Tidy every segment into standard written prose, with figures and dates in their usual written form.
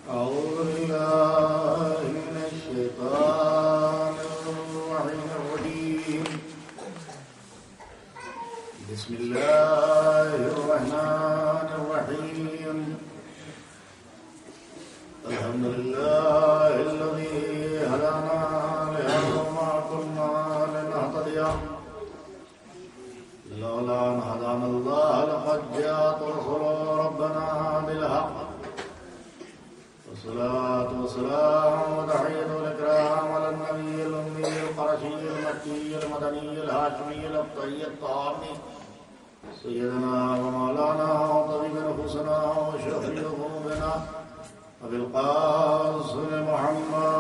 أعوذ بالله من الشيطان الرجيم. بسم الله الرحمن الرحيم. الحمد لله الذي هدانا لهذا وما كنا لنهتدي لولا أن هدانا الله لقد جاءت رسل ربنا بالحق. والصلاة والسلام وتحية الإكرام على النبي الأمي القرشي المكي المدني الهاشمي الأبطي الطامي سيدنا ومولانا وطبيب نفوسنا وشفيع ذنوبنا أبي القاسم محمد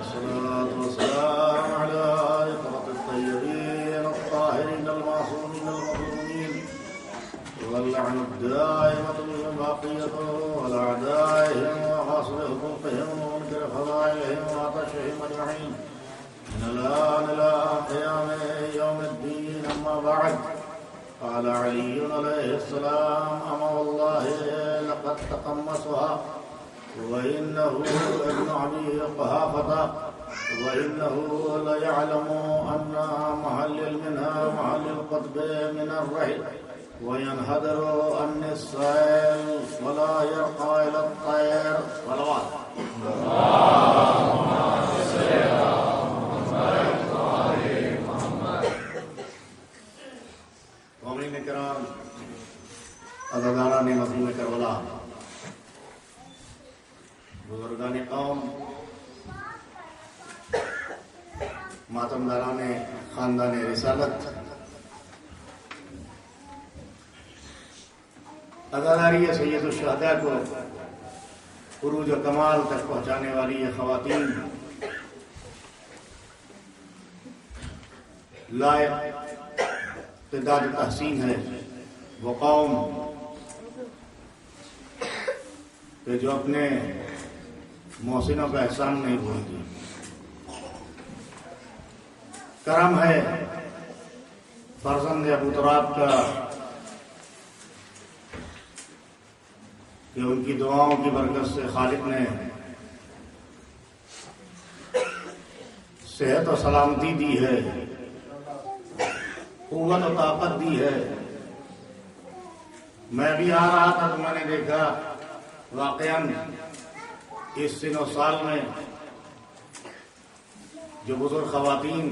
الصلاة والسلام على إطرة الطيبين الطاهرين المعصومين المظلومين واللعن الدائمة الباقية والأعدائهم وحاصل حقوقهم ومنكر فضائلهم وعطشهم أجمعين من الآن إلى قيام يوم الدين. أما بعد، قال علي عليه السلام: أما والله لقد تقمصها وإنه ابن أبي قحافة وإنه ليعلم أن محلل منها محل القطب من الرحل وينحدر عن السائل ولا يرقى إلى الطير. صلوات. مومنین کرام، عزاداران مظلوم کربلا، بزرگان قوم، ماتمداران خاندان رسالت، عزاداری سید الشہداء کو عروج و کمال تک پہنچانے والی یہ خواتین، لائق تعداد تحسین ہے وہ قوم کہ جو اپنے محسنوں کا احسان نہیں بھولتی. کرم ہے فرزند ابو تراب کا کہ ان کی دعاؤں کی برکت سے خالق نے صحت و سلامتی دی ہے، قوت و طاقت دی ہے. میں بھی آ رہا تھا تو میں نے دیکھا واقعاً اس سن و سال میں جو بزرگ خواتین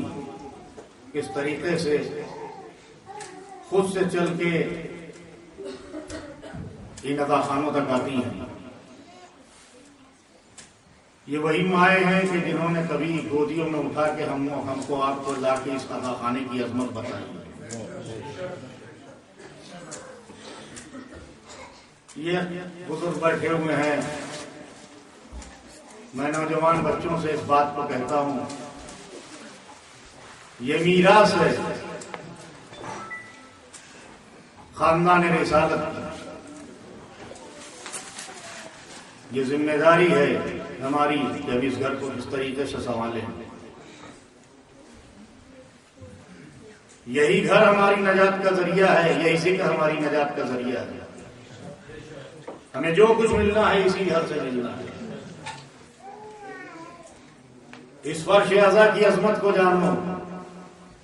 کس طریقے سے خود سے چل کے ان عزاخانوں تک آتی ہیں. یہ وہی مائیں ہیں کہ جنہوں نے کبھی گودیوں میں اٹھا کے ہم کو آپ کو لا کے اس عزاخانے کی عظمت بتائی. یہ بزرگ بیٹھے ہوئے ہیں. میں نوجوان بچوں سے اس بات کو کہتا ہوں، یہ میراث ہے خاندان رسالت کی. یہ ذمہ داری ہے ہماری کہ اب اس گھر کو کس طریقے سے سنبھالیں. یہی گھر ہماری نجات کا ذریعہ ہے، یہی سے ہماری نجات کا ذریعہ ہے. ہمیں جو کچھ ملنا ہے اسی گھر سے ملنا ہے. اس فرش اعضا کی عظمت کو جانو،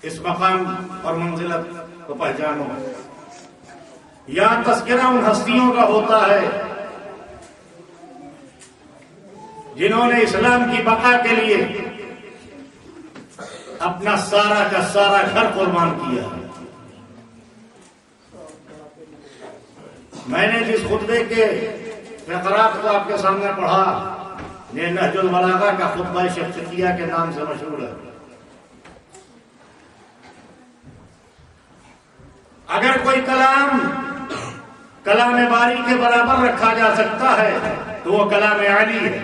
اس مقام اور منزلت کو پہچانو. یہاں تذکرہ ان ہستیوں کا ہوتا ہے جنہوں نے اسلام کی بقا کے لیے اپنا سارا کا سارا گھر قربان کیا. میں نے جس خطبے کے فقرات کو آپ کے سامنے پڑھا یہ نہج البلاغہ کا خطبہ شفقیہ کے نام سے مشہور ہے. اگر کوئی کلام باری کے برابر رکھا جا سکتا ہے تو وہ کلام علی ہے،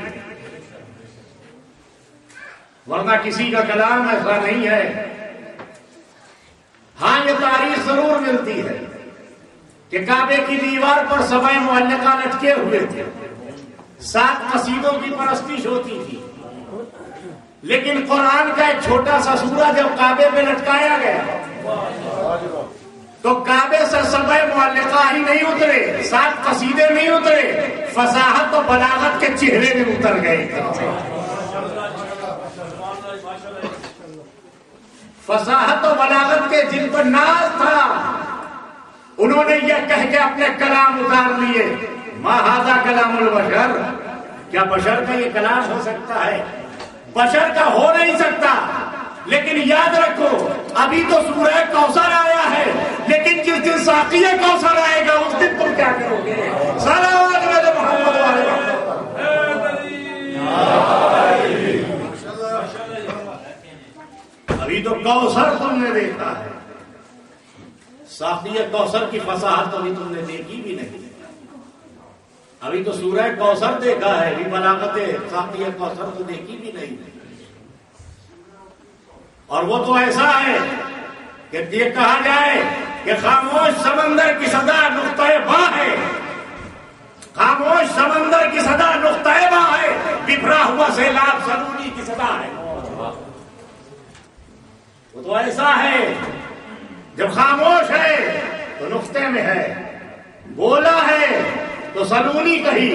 ورنہ کسی کا کلام ایسا نہیں ہے. ہاں یہ تاریخ ضرور ملتی ہے کہ کعبے کی دیوار پر سبع معلقہ لٹکے ہوئے تھے، 7 مسجدوں کی پرستش ہوتی تھی، لیکن قرآن کا ایک چھوٹا سا سورہ جب کعبے پہ لٹکایا گیا تو کعبے اترے سبع معلقہ ہی نہیں اترے، 7 قصیدے نہیں اترے، فصاحت و بلاغت کے چہرے میں اتر گئے. فصاحت و بلاغت کے جن پر ناز تھا انہوں نے یہ کہہ کے اپنے کلام اتار لیے، ما ھذا کلام البشر، کیا بشر کا یہ کلام ہو سکتا ہے؟ بشر کا ہو نہیں سکتا. لیکن یاد رکھو ابھی تو سورہ کوثر آیا ہے، لیکن جس دن ساقیہ کوثر آئے گا اس دن تم کیا کرو گے؟ صلوات علی محمد وعلی محمد. ابھی تو کوثر تم نے دیکھا ہے، ساقیہ کوثر کی فصاحت ابھی تم نے دیکھی بھی نہیں. ابھی تو سورہ کوثر دیکھا ہے، ابھی بلاغت ساقیہ کوثر تو دیکھی بھی نہیں. اور وہ تو ایسا ہے کہ یہ کہا جائے کہ خاموش سمندر کی صدا نقطۂ باں ہے، خاموش سمندر کی صدا نقطۂ باں ہے، بکھرا ہوا سیلاب سنونی کی صدا ہے. وہ تو ایسا ہے جب خاموش ہے تو نقطے میں ہے، بولا ہے تو سنونی کہی.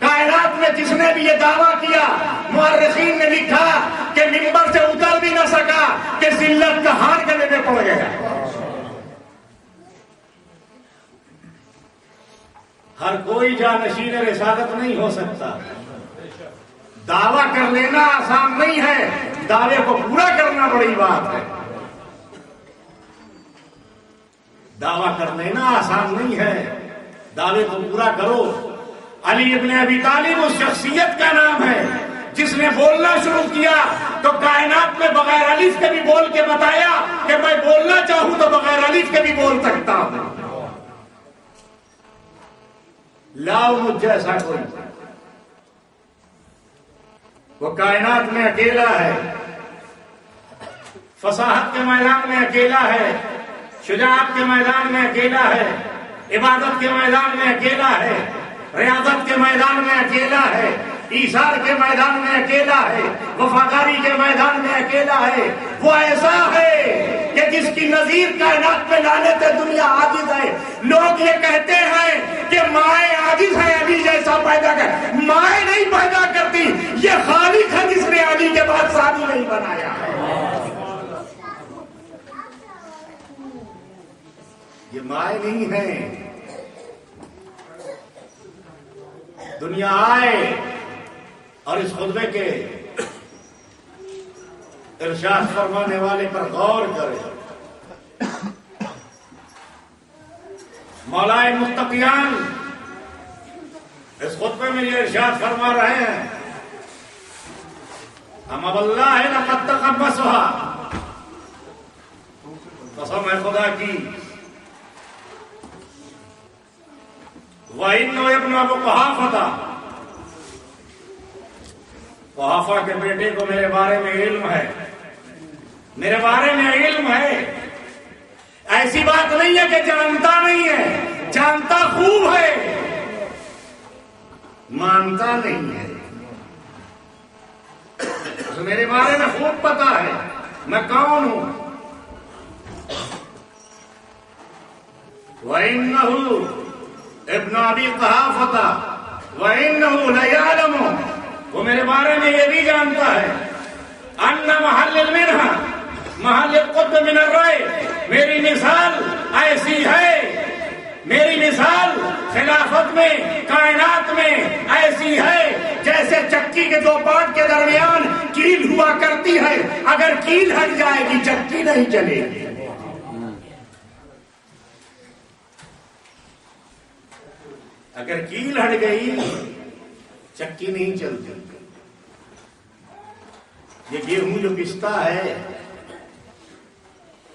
کائنات میں جس نے بھی یہ دعویٰ کیا، مورخین نے لکھا کہ ممبر سے اتر بھی نہ سکا کہ ذلت کا ہار گلے میں پڑ گیا. ہر کوئی جانشین رسالت نہیں ہو سکتا. دعویٰ کر لینا آسان نہیں ہے، دعوے کو پورا کرنا بڑی بات ہے. دعویٰ کر لینا آسان نہیں ہے، دعوے کو پورا کرو. علی ابن ابی طالب اس شخصیت کا نام ہے جس نے بولنا شروع کیا تو کائنات میں بغیر الف کے بھی بول کے بتایا کہ میں بولنا چاہوں تو بغیر الف کے بھی بول سکتا ہوں. لاؤ مجھ جیسا کوئی. وہ کائنات میں اکیلا ہے، فصاحت کے میدان میں اکیلا ہے، شجاعت کے میدان میں اکیلا ہے، عبادت کے میدان میں اکیلا ہے، ریاضت کے میدان میں اکیلا ہے، ایثار کے میدان میں اکیلا ہے، وفاداری کے میدان میں اکیلا ہے. وہ ایسا ہے کہ جس کی نظیر کائنات میں لعنت دنیا عاجز ہے. لوگ یہ کہتے ہیں کہ مائیں عاجز ہے علی جیسا پیدا کر، مائیں نہیں پیدا کرتی، یہ خالق ہے جس نے علی کے بعد ثانی نہیں بنایا ہے. یہ مائیں نہیں ہے. دنیا آئے اور اس خطبے کے ارشاد فرمانے والے پر غور کرے. مولائے متقیان اس خطبے میں یہ ارشاد فرما رہے ہیں، ہم اب اللہ ہے لقد تقبسها، قسم ہے خدا کی، وَإِنَّهُ ابن ابو قحافہ، قحافہ کے بیٹے کو میرے بارے میں علم ہے، میرے بارے میں علم ہے. ایسی بات نہیں ہے کہ جانتا نہیں ہے، جانتا خوب ہے، مانتا نہیں ہے. میرے بارے میں خوب پتا ہے میں کون ہوں. وَإِنَّهُ ابن ابی قحافہ وَإِنَّهُ لَيَعْلَمُ، وہ میرے بارے میں یہ بھی جانتا ہے، أَنَّ مَحَلِّ الْمِنْحَةِ مَحَلِّ الْقُطْبِ مِنَ الرَّيْ، میری مثال ایسی ہے، میری مثال خلافت میں کائنات میں ایسی ہے جیسے چکی کے 2 پارٹ کے درمیان کیل ہوا کرتی ہے، اگر کیل ہٹ جائے گی چکی نہیں چلے گی. اگر کیل ہٹ گئی چکی نہیں چلتی. یہ گیہوں جو پستا ہے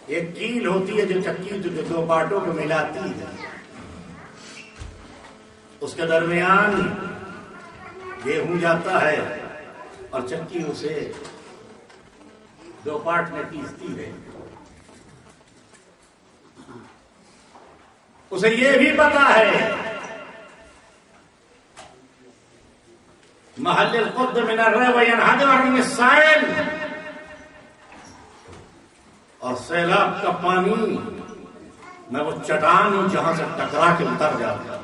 ایک کیل ہوتی ہے جو چکی 2 پارٹوں کو ملاتی ہے، اس کے درمیان گیہوں جاتا ہے اور چکی اسے 2 پارٹ میں پیستی ہے. اسے یہ بھی پتا ہے محل القطب من الري وينهدر من السائل، اور سیلاب کا پانی میں وہ چٹان ہوں جہاں سے ٹکرا کے اتر جاتا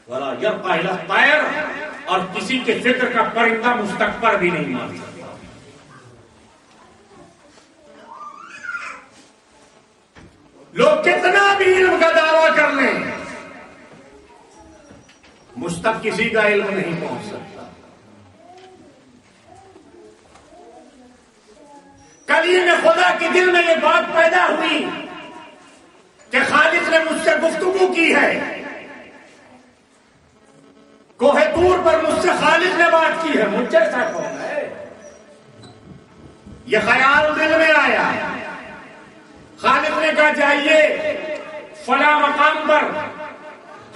ولا یرقى الى الطير، اور کسی کے فکر کا پرندہ مستقبل بھی نہیں مان سکتا۔ لوگ کتنا بھی علم کا دعویٰ کر لیں، مجھ تک کسی کا علم نہیں پہنچ سکتا۔ کلیم خدا کے دل میں یہ بات پیدا ہوئی کہ خالق نے مجھ سے گفتگو کی ہے، کوہ طور پر مجھ سے خالق نے بات کی ہے، مجھ جیسا کون ہے؟ یہ خیال دل میں آیا، خالق نے کہا جائیے فلاں مقام پر،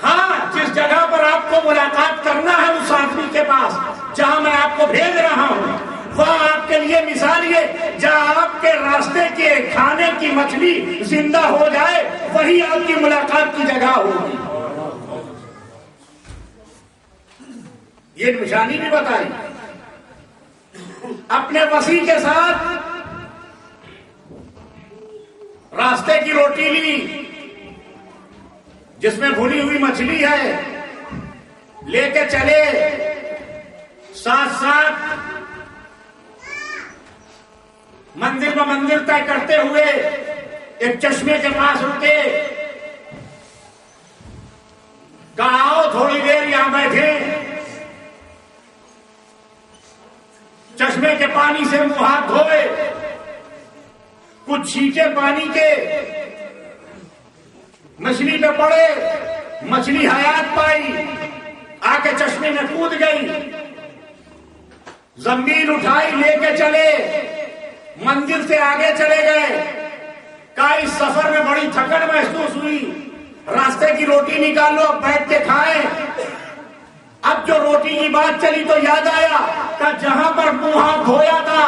ہاں جس جگہ پر آپ کو ملاقات کرنا ہے اس آدمی کے پاس جہاں میں آپ کو بھیج رہا ہوں، وہاں آپ کے لیے مثال یہ جہاں آپ کے راستے کے کھانے کی مچھلی زندہ ہو جائے وہی آپ کی ملاقات کی جگہ ہوگی۔ یہ نشانی بھی بتائی، اپنے وسیع کے ساتھ راستے کی روٹی لی جس میں بھنی ہوئی مچھلی ہے، لے کے چلے، ساتھ ساتھ مندر میں مندر طے کرتے ہوئے ایک چشمے کے پاس رکے، کہا آؤ تھوڑی دیر یہاں بیٹھے، چشمے کے پانی سے منہ ہاتھ دھوئے، کچھ چھینٹے پانی کے مچھلی پہ پڑے، مچھلی حیات پائی، آ کے چشمے میں کود گئی، زمین اٹھائی لے کے چلے، مندر سے آگے چلے گئے، کہا اس سفر میں بڑی تھکن محسوس ہوئی، راستے کی روٹی نکالو اب بیٹھ کے کھائیں۔ اب جو روٹی کی بات چلی تو یاد آیا کہ جہاں پر منہ ہاتھ دھویا تھا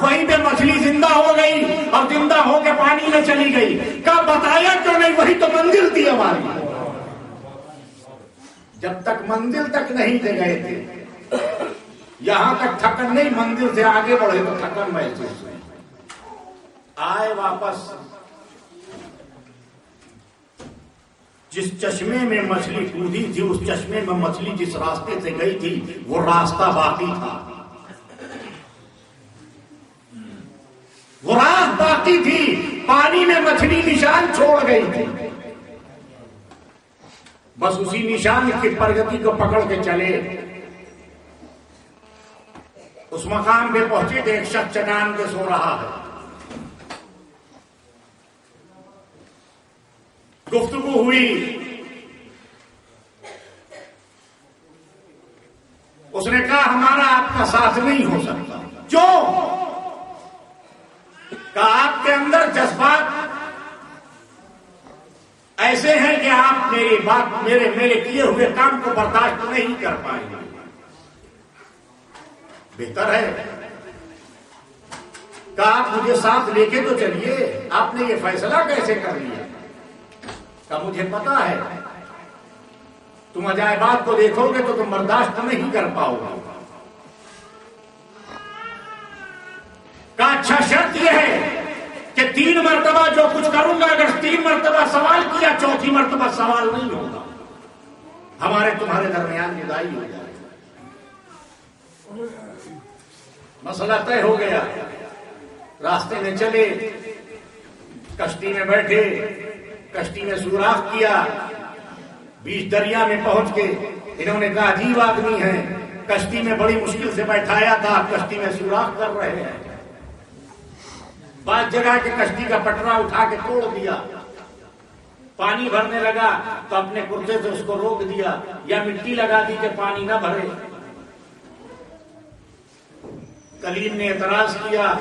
وہیں پہ مچھلی زندہ ہو گئی اور زندہ ہو کے پانی میں چلی گئی، کہا بتایا کیوں نہیں، وہی تو منزل تھی ہماری۔ جب تک منزل تک نہیں دے گئے تھے یہاں تک تھکن نہیں، منزل سے آگے بڑھے تو تھکن محسوس ہوئی، آئے واپس، جس چشمے میں مچھلی کودی تھی اس چشمے میں مچھلی جس راستے سے گئی تھی وہ راستہ باقی تھا، وہ راہ باقی تھی، پانی میں مچھلی نشان چھوڑ گئی تھی، بس اسی نشان کی پرگتی کو پکڑ کے چلے۔ اس مقام پہ پہنچے تو ایک شخص چٹان پہ سو رہا ہے، گفتگو ہوئی، اس نے کہا ہمارا آپ کا ساتھ نہیں ہو سکتا، کیوں؟ کہا آپ کے اندر جذبات ایسے ہیں کہ آپ میری بات میرے کیے ہوئے کام کو برداشت نہیں کر پائیں گے، بہتر ہے کہ آپ مجھے ساتھ لے کے تو چلیے، آپ نے یہ فیصلہ کیسے کر لیا؟ کہ مجھے پتا ہے تم عجائبات کو دیکھو گے تو تم برداشت نہیں کر پاؤ گے، کہ اچھا شرط یہ ہے کہ 3 مرتبہ جو کچھ کروں گا اگر 3 مرتبہ سوال کیا 4تھی مرتبہ سوال نہیں ہوگا، ہمارے تمہارے درمیان جدائی ہو جائے گی۔ مسئلہ طے ہو گیا، راستے میں چلے، کشتی میں بیٹھے، کشتی میں سوراخ کیا، بیچ دریا میں پہنچ کے انہوں نے کہا عجیب آدمی ہے، کشتی میں بڑی مشکل سے بیٹھایا تھا، کشتی میں سوراخ کر رہے ہیں، بعض جگہ کے کشتی کا پٹرا اٹھا کے توڑ دیا، پانی بھرنے لگا تو اپنے کرتے سے اس کو روک دیا یا مٹی لگا دی کہ پانی نہ بھرے۔ کلیم نے اعتراض کیا،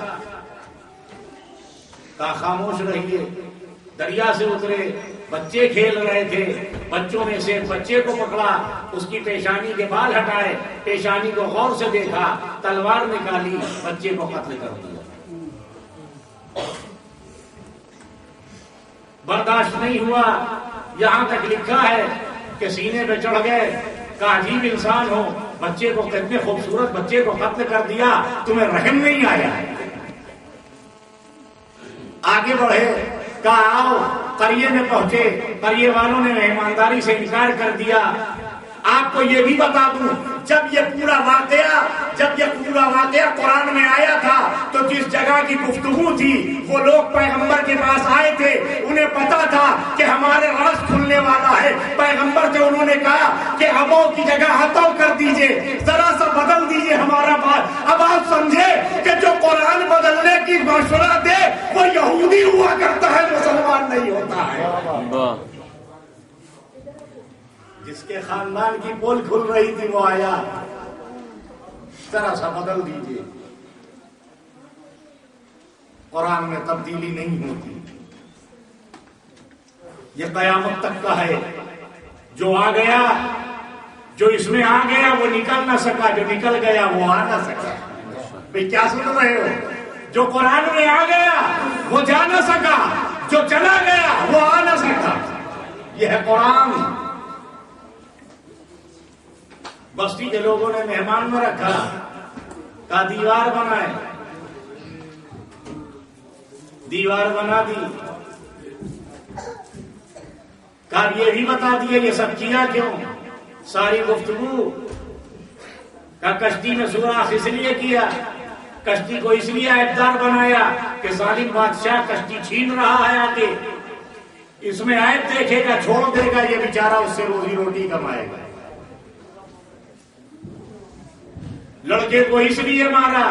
کہا خاموش رہیے، دریا سے اترے، بچے کھیل رہے تھے، بچوں میں سے بچے کو پکڑا، اس کی پیشانی کے بال ہٹائے، پیشانی کو غور سے دیکھا، تلوار نکالی، بچے کو قتل کر دیا۔ برداشت نہیں ہوا، یہاں تک لکھا ہے کہ سینے پہ چڑھ گئے، کہ عجیب انسان ہو، بچے کو کتنے خوبصورت بچے کو قتل کر دیا، تمہیں رحم نہیں آیا۔ آگے بڑھے، کہا آؤ قریے میں پہنچے، قریے والوں نے مہمانداری سے انکار کر دیا۔ آپ کو یہ بھی بتا دوں، جب یہ پورا واقعہ قرآن میں آیا تھا تو جس جگہ کی گفتگو تھی وہ لوگ پیغمبر کے پاس آئے تھے، انہیں پتا تھا کہ ہمارے راز کھلنے والا ہے۔ پیغمبر سے انہوں نے کہا کہ ابو کی جگہ ہتو کر دیجئے، ذرا سا بدل دیجئے ہمارا بات۔ اب آپ سمجھے کہ جو قرآن بدلنے کی مشورہ دے وہ یہودی ہوا کرتا ہے، مسلمان نہیں ہوتا ہے۔ جس کے خاندان کی پول کھل رہی تھی وہ آیا، ذرا سا بدل دیجئے۔ قرآن میں تبدیلی نہیں ہوتی، یہ قیامت تک کا ہے۔ جو آ گیا، جو اس میں آ گیا وہ نکل نہ سکا، جو نکل گیا وہ آ نہ سکا۔ بھئی کیا سن رہے ہو؟ جو قرآن میں آ گیا وہ جا نہ سکا، جو چلا گیا وہ آ نہ سکا۔ یہ ہے قرآن۔ بستی کے لوگوں نے مہمان میں رکھا، کہا دیوار بنائے، دیوار بنا دی۔ کہا یہ بھی بتا دیے یہ سب کیا کیوں؟ ساری گفتگو۔ کہا کشتی میں سوراخ اس لیے کیا، کشتی کو اس لیے عیبدار بنایا کہ ظالم بادشاہ کشتی چھین رہا ہے آ کے، اس میں عیب دیکھے گا، چھوڑ دے گا، یہ بیچارہ اس سے روزی روٹی کمائے گا۔ لڑکے کو اس لیے مارا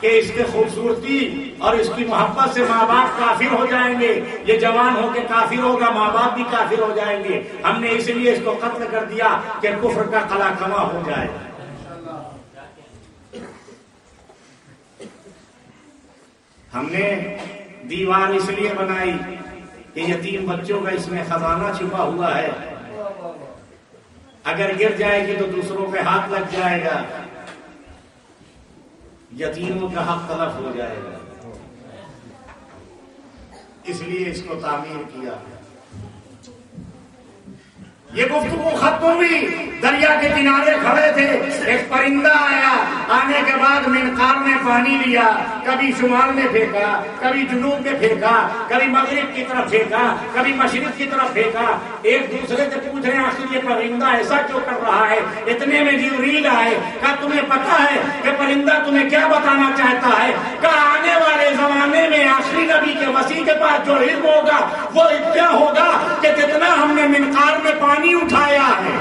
کہ اس کی خوبصورتی اور اس کی محبت سے ماں باپ کافر ہو جائیں گے، یہ جوان ہو کے کافر ہوگا، ماں باپ بھی کافر ہو جائیں گے، ہم نے اس لیے اس کو قتل کر دیا کہ کفر کا قلع کما ہو جائے۔ ہم نے دیوار اس لیے بنائی کہ یتیم بچوں کا اس میں خزانہ چھپا ہوا ہے، اگر گر جائے گی تو دوسروں پہ ہاتھ لگ جائے گا، یتیموں کا حق تلف ہو جائے گا، اس لیے اس کو تعمیر کیا۔ یہ گفتگو ختم ہوئی، دریا کے کنارے کھڑے تھے، ایک پرندہ آیا، آنے کے بعد منقار نے پانی لیا، کبھی شمال میں پھینکا، کبھی جنوب میں پھینکا، کبھی مغرب کی طرف پھینکا، کبھی مشرق کی طرف پھینکا۔ ایک دوسرے سے پوچھ رہے ہیں آخر یہ پرندہ ایسا کیوں کر رہا ہے؟ اتنے میں جبریل آئے، کہا تمہیں پتا ہے کہ پرندہ تمہیں کیا بتانا چاہتا ہے؟ کہا آنے والے زمانے میں آخری نبی کے مسیح کے پاس جو علم ہوگا وہ اتنا ہوگا کہ جتنا ہم نے منقار میں پانی اٹھایا ہے۔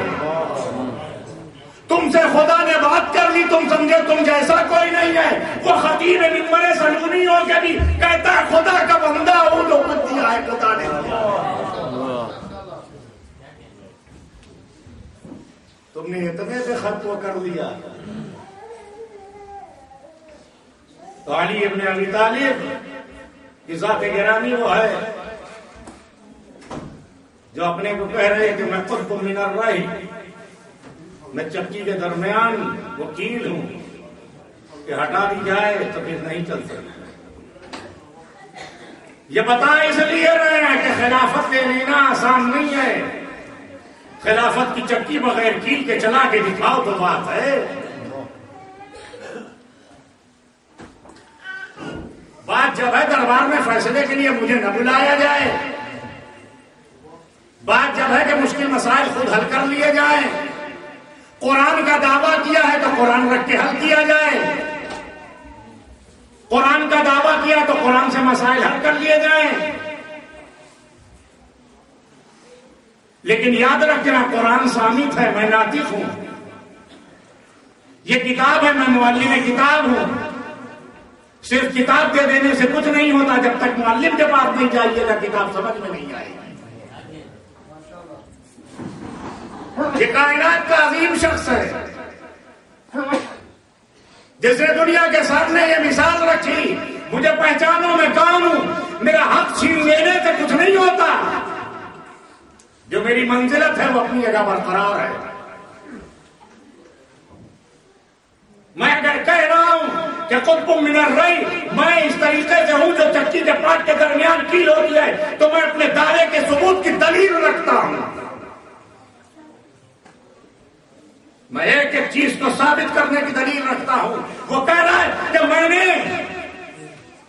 تم سے خدا نے بات کر لی، تم سمجھے تم جیسا کوئی نہیں ہے۔ وہ خطیب منبر سلمونی ہو کے بھی کہتا ہے خدا کا بندہ ہوں، جو کچھ دیا ہے خدا نے دیا۔ تم نے اتنے سے خط وہ کر لیا۔ تو علی ابن ابی طالب کی ذات گرامی وہ ہے جو اپنے کو کہہ رہے کہ میں قطب من الرحی، میں چکی کے درمیان وکیل ہوں، کہ ہٹا دی جائے تو پھر نہیں چل سکتا۔ یہ بتا اس لیے رہے ہیں کہ خلافت لے لینا آسان نہیں ہے، خلافت کی چکی بغیر کیل کے چلا کے دکھاؤ تو بات ہے۔ بات جب ہے دربار میں فیصلے کے لیے مجھے نہ بلایا جائے، بات جب ہے کہ مشکل مسائل خود حل کر لیے جائیں، قرآن کا دعویٰ کیا ہے تو قرآن رکھ کے حل کیا جائے، قرآن کا دعویٰ کیا تو قرآن سے مسائل حل کر لیے جائیں۔ لیکن یاد رکھنا قرآن صامت ہے، میں ناطق ہوں، یہ کتاب ہے، میں معلم کتاب ہوں۔ صرف کتاب دے دینے سے کچھ نہیں ہوتا، جب تک معلم کے پاس نہیں جائیے گا کتاب سمجھ میں نہیں آئے گی۔ یہ کائنات کا عظیم شخص ہے جس نے دنیا کے سامنے یہ مثال رکھی، مجھے پہچانو میں کون ہوں، میرا حق چھین لینے سے کچھ نہیں ہوتا، جو میری منزلت ہے وہ اپنی جگہ برقرار ہے۔ میں اگر کہہ رہا ہوں کہ قطب من الرحی، میں اس طریقے سے ہوں جو چکی کے پاٹ کے درمیان کیل ہوتی ہے، تو میں اپنے دعوے کے ثبوت کی دلیل رکھتا ہوں۔ میں ایک ایک چیز کو ثابت کرنے کی دلیل رکھتا ہوں۔ وہ کہہ رہا ہے کہ میں نے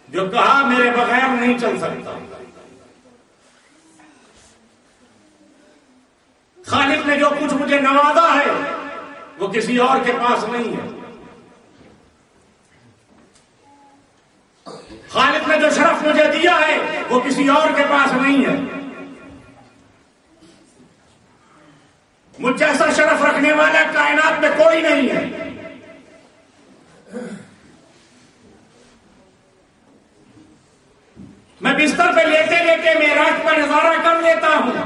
جو کہا میرے بغیر نہیں چل سکتا، خالق نے جو کچھ مجھے نوازا ہے وہ کسی اور کے پاس نہیں ہے. خالق نے جو شرف مجھے دیا ہے وہ کسی اور کے پاس نہیں ہے. مجھ جیسا شرف رکھنے والا کائنات میں کوئی نہیں ہے. میں بستر پہ لیٹے لیٹے معراج کا نظارہ کر لیتا ہوں.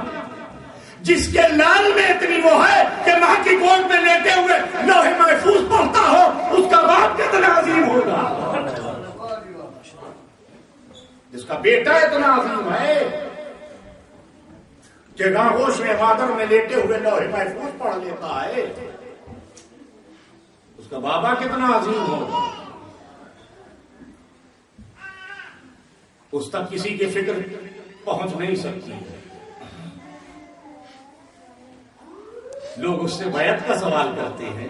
جس کے لال میں اتنی وہ ہے کہ ماں کی گود میں لیٹے ہوئے لوح محفوظ پڑھتا ہو، اس کا باپ کتنا عظیم ہوگا. جس کا بیٹا اتنا عظیم ہے کہ آغوش میں مادر میں لیٹے ہوئے لوح محفوظ پڑھ لیتا ہے، اس کا بابا کتنا عظیم ہوگا. اس تک کسی کی فکر پہنچ نہیں سکتی. لوگ اس سے بیعت کا سوال کرتے ہیں.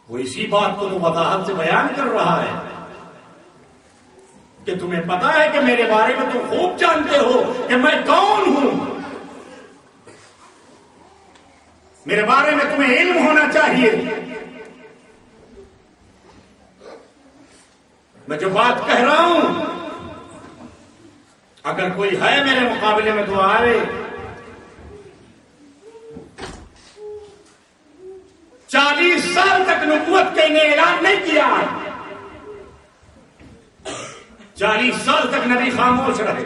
وہ اسی بات کو تو وضاحت سے بیان کر رہا ہے کہ تمہیں پتا ہے کہ میرے بارے میں تم خوب جانتے ہو کہ میں کون ہوں. میرے بارے میں تمہیں علم ہونا چاہیے. میں جو بات کہہ رہا ہوں اگر کوئی ہے میرے مقابلے میں تو آئے. 40 سال تک نبوت کے انہیں اعلان نہیں کیا. 40 سال تک نبی خاموش رہے.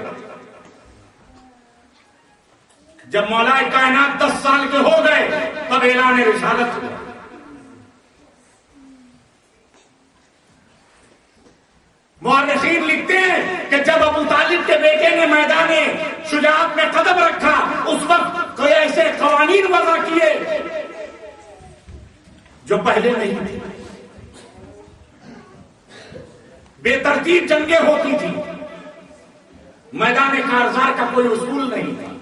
جب مولا کائنات 10 سال کے ہو گئے تب اعلان رسالت ہوا. مورخین لکھتے ہیں کہ جب ابو طالب کے بیٹے نے میدان شجاعت میں قدم رکھا اس وقت کوئی ایسے قوانین وضع کیے جو پہلے نہیں تھے. بے ترتیب جنگیں ہوتی تھی. میدان کارزار کا کوئی اصول نہیں تھا.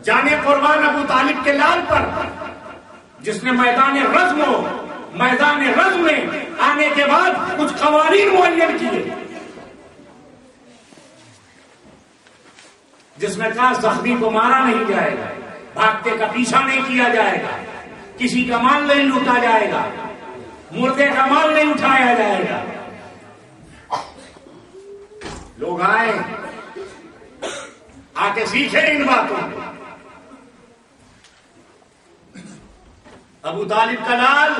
جانے قربان ابو طالب کے لال پر جس نے میدان رزم میں آنے کے بعد کچھ قوانین معین کیے جس میں کہا زخمی کو مارا نہیں جائے گا، بھاگتے کا پیچھا نہیں کیا جائے گا، کسی کا مال نہیں لوٹا جائے گا، مردے کا مال نہیں اٹھایا جائے گا. لوگ آئے آ کے سیکھے ان باتوں کو. ابو طالب کا لال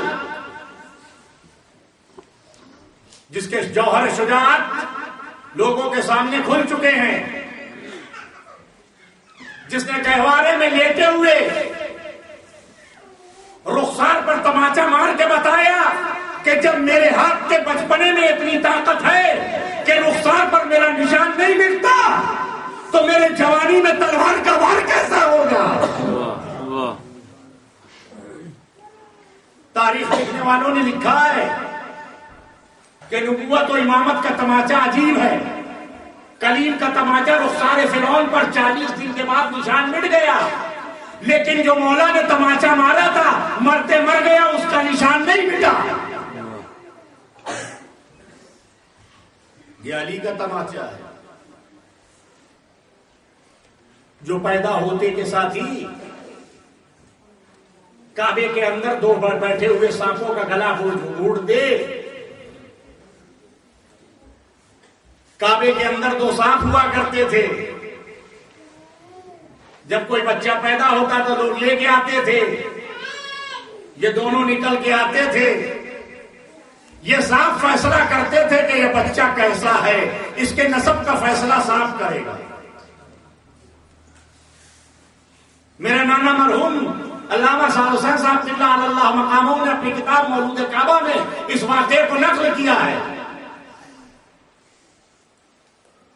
جس کے جوہر شجاعت لوگوں کے سامنے کھل چکے ہیں، جس نے گہوارے میں لیتے ہوئے رخسار پر تماچا مار کے بتایا کہ جب میرے ہاتھ کے بچپنے میں اتنی طاقت ہے کہ رخسار پر میرا نشان نہیں ملتا تو میرے جوانی میں تلوار کا وار کیسا ہوگا. تاریخ لکھنے والوں نے لکھا ہے کہ نبوت و امامت کا تماچا عجیب ہے. کلیم کا تماچا رخسار فرعون پر 40 دن کے بعد نشان مٹ گیا، لیکن جو مولا نے تماچا مارا تھا مرتے مر گیا، اس کا نشان نہیں مٹا. یہ علی کا تماچا ہے جو پیدا ہوتے کے ساتھ ہی کعبے کے اندر 2 بیٹھے ہوئے سانپوں کا گلا گھونٹ دے. کعبے کے اندر 2 سانپ ہوا کرتے تھے. جب کوئی بچہ پیدا ہوتا تو لوگ لے کے آتے تھے. یہ دونوں نکل کے آتے تھے. یہ سانپ فیصلہ کرتے تھے کہ یہ بچہ کیسا ہے، اس کے نسب کا فیصلہ سانپ کرے گا. میرے نانا مرحوم علامہ صالح حسین صاحب قبلہ علی اللہ مقاموں نے اپنی کتاب مولود کعبہ میں اس واقعے کو نقل کیا ہے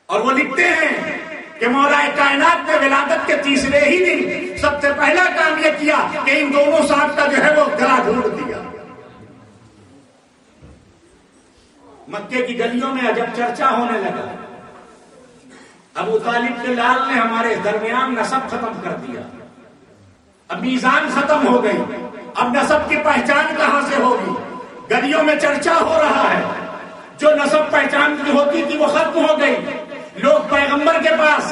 اور وہ لکھتے ہیں کہ مولا کائنات نے ولادت کے تیسرے ہی دن سب سے پہلا کام یہ کیا کہ ان دونوں سانپ کا جو ہے وہ گلا ڈھونڈ دیا. مکے کی گلیوں میں عجب چرچا ہونے لگا. ابو طالب کے لال نے ہمارے درمیان نسب ختم کر دیا. اب میزان ختم ہو گئی. اب نسب کی پہچان کہاں سے ہوگی؟ گلیوں میں چرچا ہو رہا ہے. جو نسب پہچان کی ہوتی تھی وہ ختم ہو گئی. لوگ پیغمبر کے پاس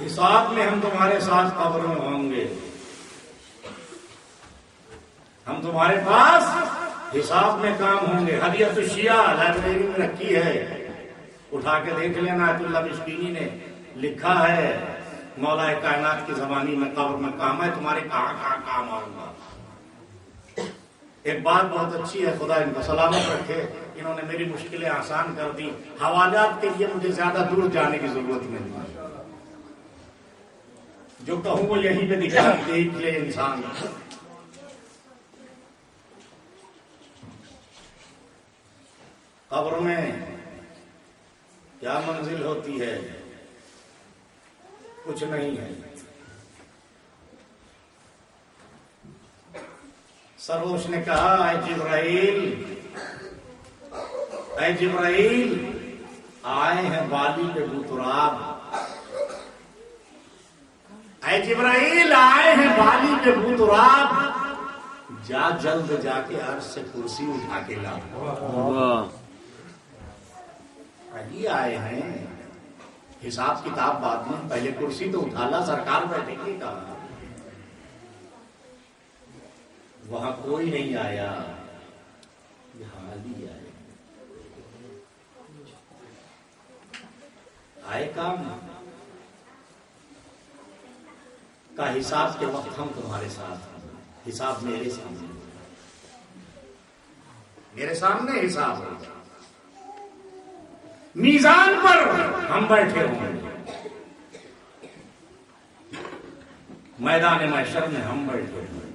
حساب میں ہم تمہارے ساتھ قبر میں ہوں گے، ہم تمہارے پاس حساب میں کام ہوں گے۔ ہدیۃ الشیعہ لائبریری میں رکھی ہے، اٹھا کے دیکھ لینا۔ آیت اللہ مشکینی نے لکھا ہے مولا کائنات کی زبانی میں قبر میں کام ہے، تمہارے کہاں کہاں کام آؤں گا۔ ایک بات بہت اچھی ہے، خدا ان کو سلامت رکھے، انہوں نے میری مشکلیں آسان کر دی۔ حوالات کے لیے مجھے زیادہ دور جانے کی ضرورت نہیں، جو کہوں وہ یہیں پہ دکھا دیکھ لے انسان۔ قبر میں کیا منزل ہوتی ہے؟ کچھ نہیں ہے۔ سروش نے کہا اے جبرائیل آئے ہیں بالی پہ بوتراب، اے جبرائیل آئے ہیں بالی پہ بوتراب، جا جلد جا کے عرش سے کرسی اٹھا کے لا۔ علی آئے ہیں، حساب کتاب بعد میں، پہلے کرسی تو اٹھا لا، سرکار بیٹھے گی کہا۔ وہاں کوئی نہیں آیا، یہاں علی آئے کام کا حساب کے وقت ہم تمہارے ساتھ ہیں، حساب میرے سامنے حساب ہوگا، میزان پر ہم بیٹھے ہوں گے، میدان محشر میں ہم بیٹھے ہوں گے۔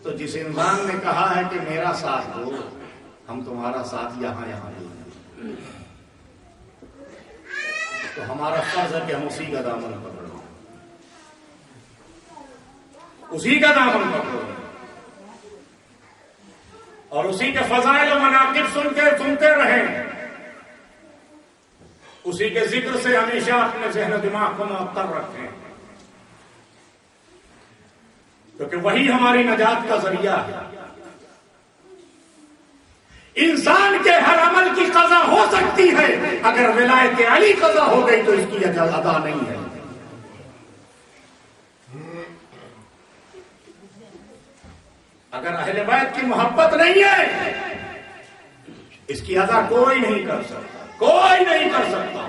تو جس انسان نے کہا ہے کہ میرا ساتھ دو، ہم تمہارا ساتھ یہاں دیں گے، تو ہمارا فرض ہے کہ ہم اسی کا دامن پکڑو، اسی کا دامن پکڑو، اور اسی کے فضائل و مناقب سنتے رہیں، اسی کے ذکر سے ہمیشہ اپنے ذہن و دماغ کو معطر رکھیں، کیونکہ وہی ہماری نجات کا ذریعہ ہے۔ انسان کے ہر عمل کی قضا ہو سکتی ہے، اگر ولایت علی قضا ہو گئی تو اس کی ادا نہیں ہے۔ اگر اہل بیت کی محبت نہیں ہے، اس کی ادا کوئی نہیں کر سکتا، کوئی نہیں کر سکتا۔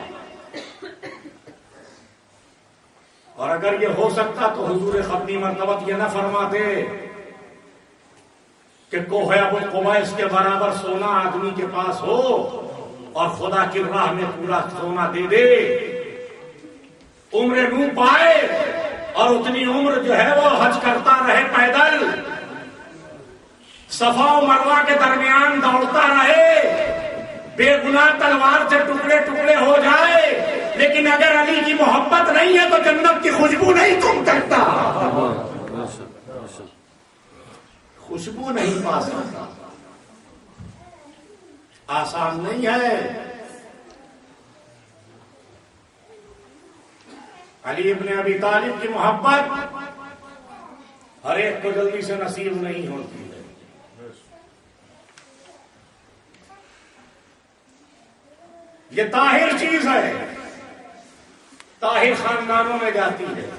اور اگر یہ ہو سکتا تو حضور ختمی مرتبت یہ نہ فرماتے کہ کوہ ابو قبیس کے برابر سونا آدمی کے پاس ہو اور خدا کی راہ میں پورا سونا دے دے، عمر نو پائے اور اتنی عمر جو ہے وہ حج کرتا رہے پیدل، صفا و مروہ کے درمیان دوڑتا رہے، بے گناہ تلوار سے ٹکڑے ٹکڑے ہو جائے، لیکن اگر علی کی محبت نہیں ہے تو جنت کی خوشبو نہیں تم کرتا، خوشبو نہیں پا سکتا۔ آسان نہیں ہے۔ علی ابن ابی طالب کی محبت ہر ایک کو جلدی سے نصیب نہیں ہوتی ہے۔ یہ طاہر چیز ہے، طاہر خاندانوں میں جاتی ہے،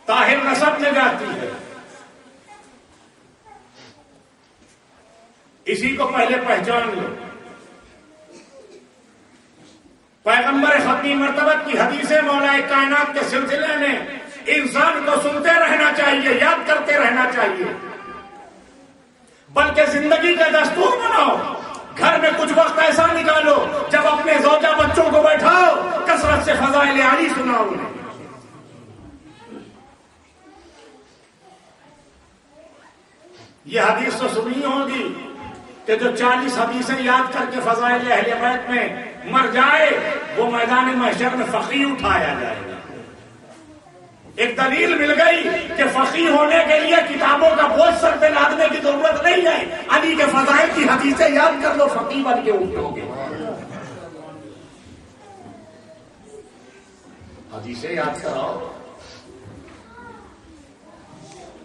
طاہر نسب میں جاتی ہے۔ اسی کو پہلے پہچان لو۔ پیغمبر ختمی مرتبت کی حدیثیں مولا کائنات کے سلسلے میں انسان کو سنتے رہنا چاہیے، یاد کرتے رہنا چاہیے، بلکہ زندگی کا دستور بناؤ۔ گھر میں کچھ وقت ایسا نکالو جب اپنے زوجہ بچوں کو بیٹھاؤ، کثرت سے فضائل علی سناؤ انہیں۔ یہ حدیث تو سنی ہوگی کہ جو 40 حدیثیں یاد کر کے فضائل اہل بیت میں مر جائے وہ میدان محشر میں فقی اٹھایا جائے گا۔ ایک دلیل مل گئی کہ فقی ہونے کے لیے کتابوں کا بوجھ سر پہ لادنے کی ضرورت نہیں ہے، علی کے فضائل کی حدیثیں یاد کر لو، فقی بن کے اٹھو گے۔ حدیثیں یاد کراؤ۔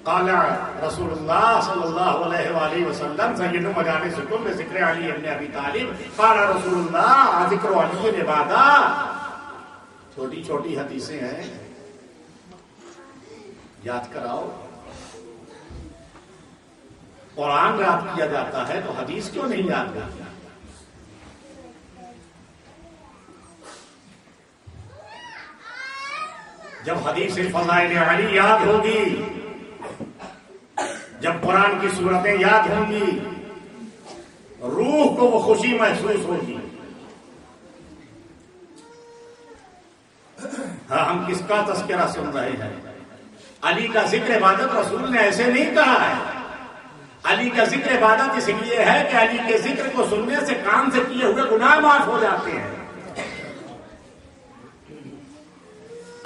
قال رسول اللہ صلی اللہ علیہ وآلہ وسلم سید مجالسکم بذکر علی ابن ابی طالب قال رسول اللہ ذکر علی عبادہ. چھوٹی چھوٹی حدیثیں ہیں، یاد کراؤ. قرآن یاد کیا جاتا ہے تو حدیث کیوں نہیں یاد کرتا؟ جب حدیث فضائل علی یاد ہوگی، جب قرآن کی صورتیں یاد ہوں گی، روح کو وہ خوشی محسوس ہوگی. ہاں، ہم کس کا تذکرہ سن رہے ہیں؟ علی کا ذکر عبادت رسول نے ایسے نہیں کہا ہے. علی کا ذکر عبادت اس لیے ہے کہ علی کے ذکر کو سننے سے کان سے کیے ہوئے گناہ معاف ہو جاتے ہیں.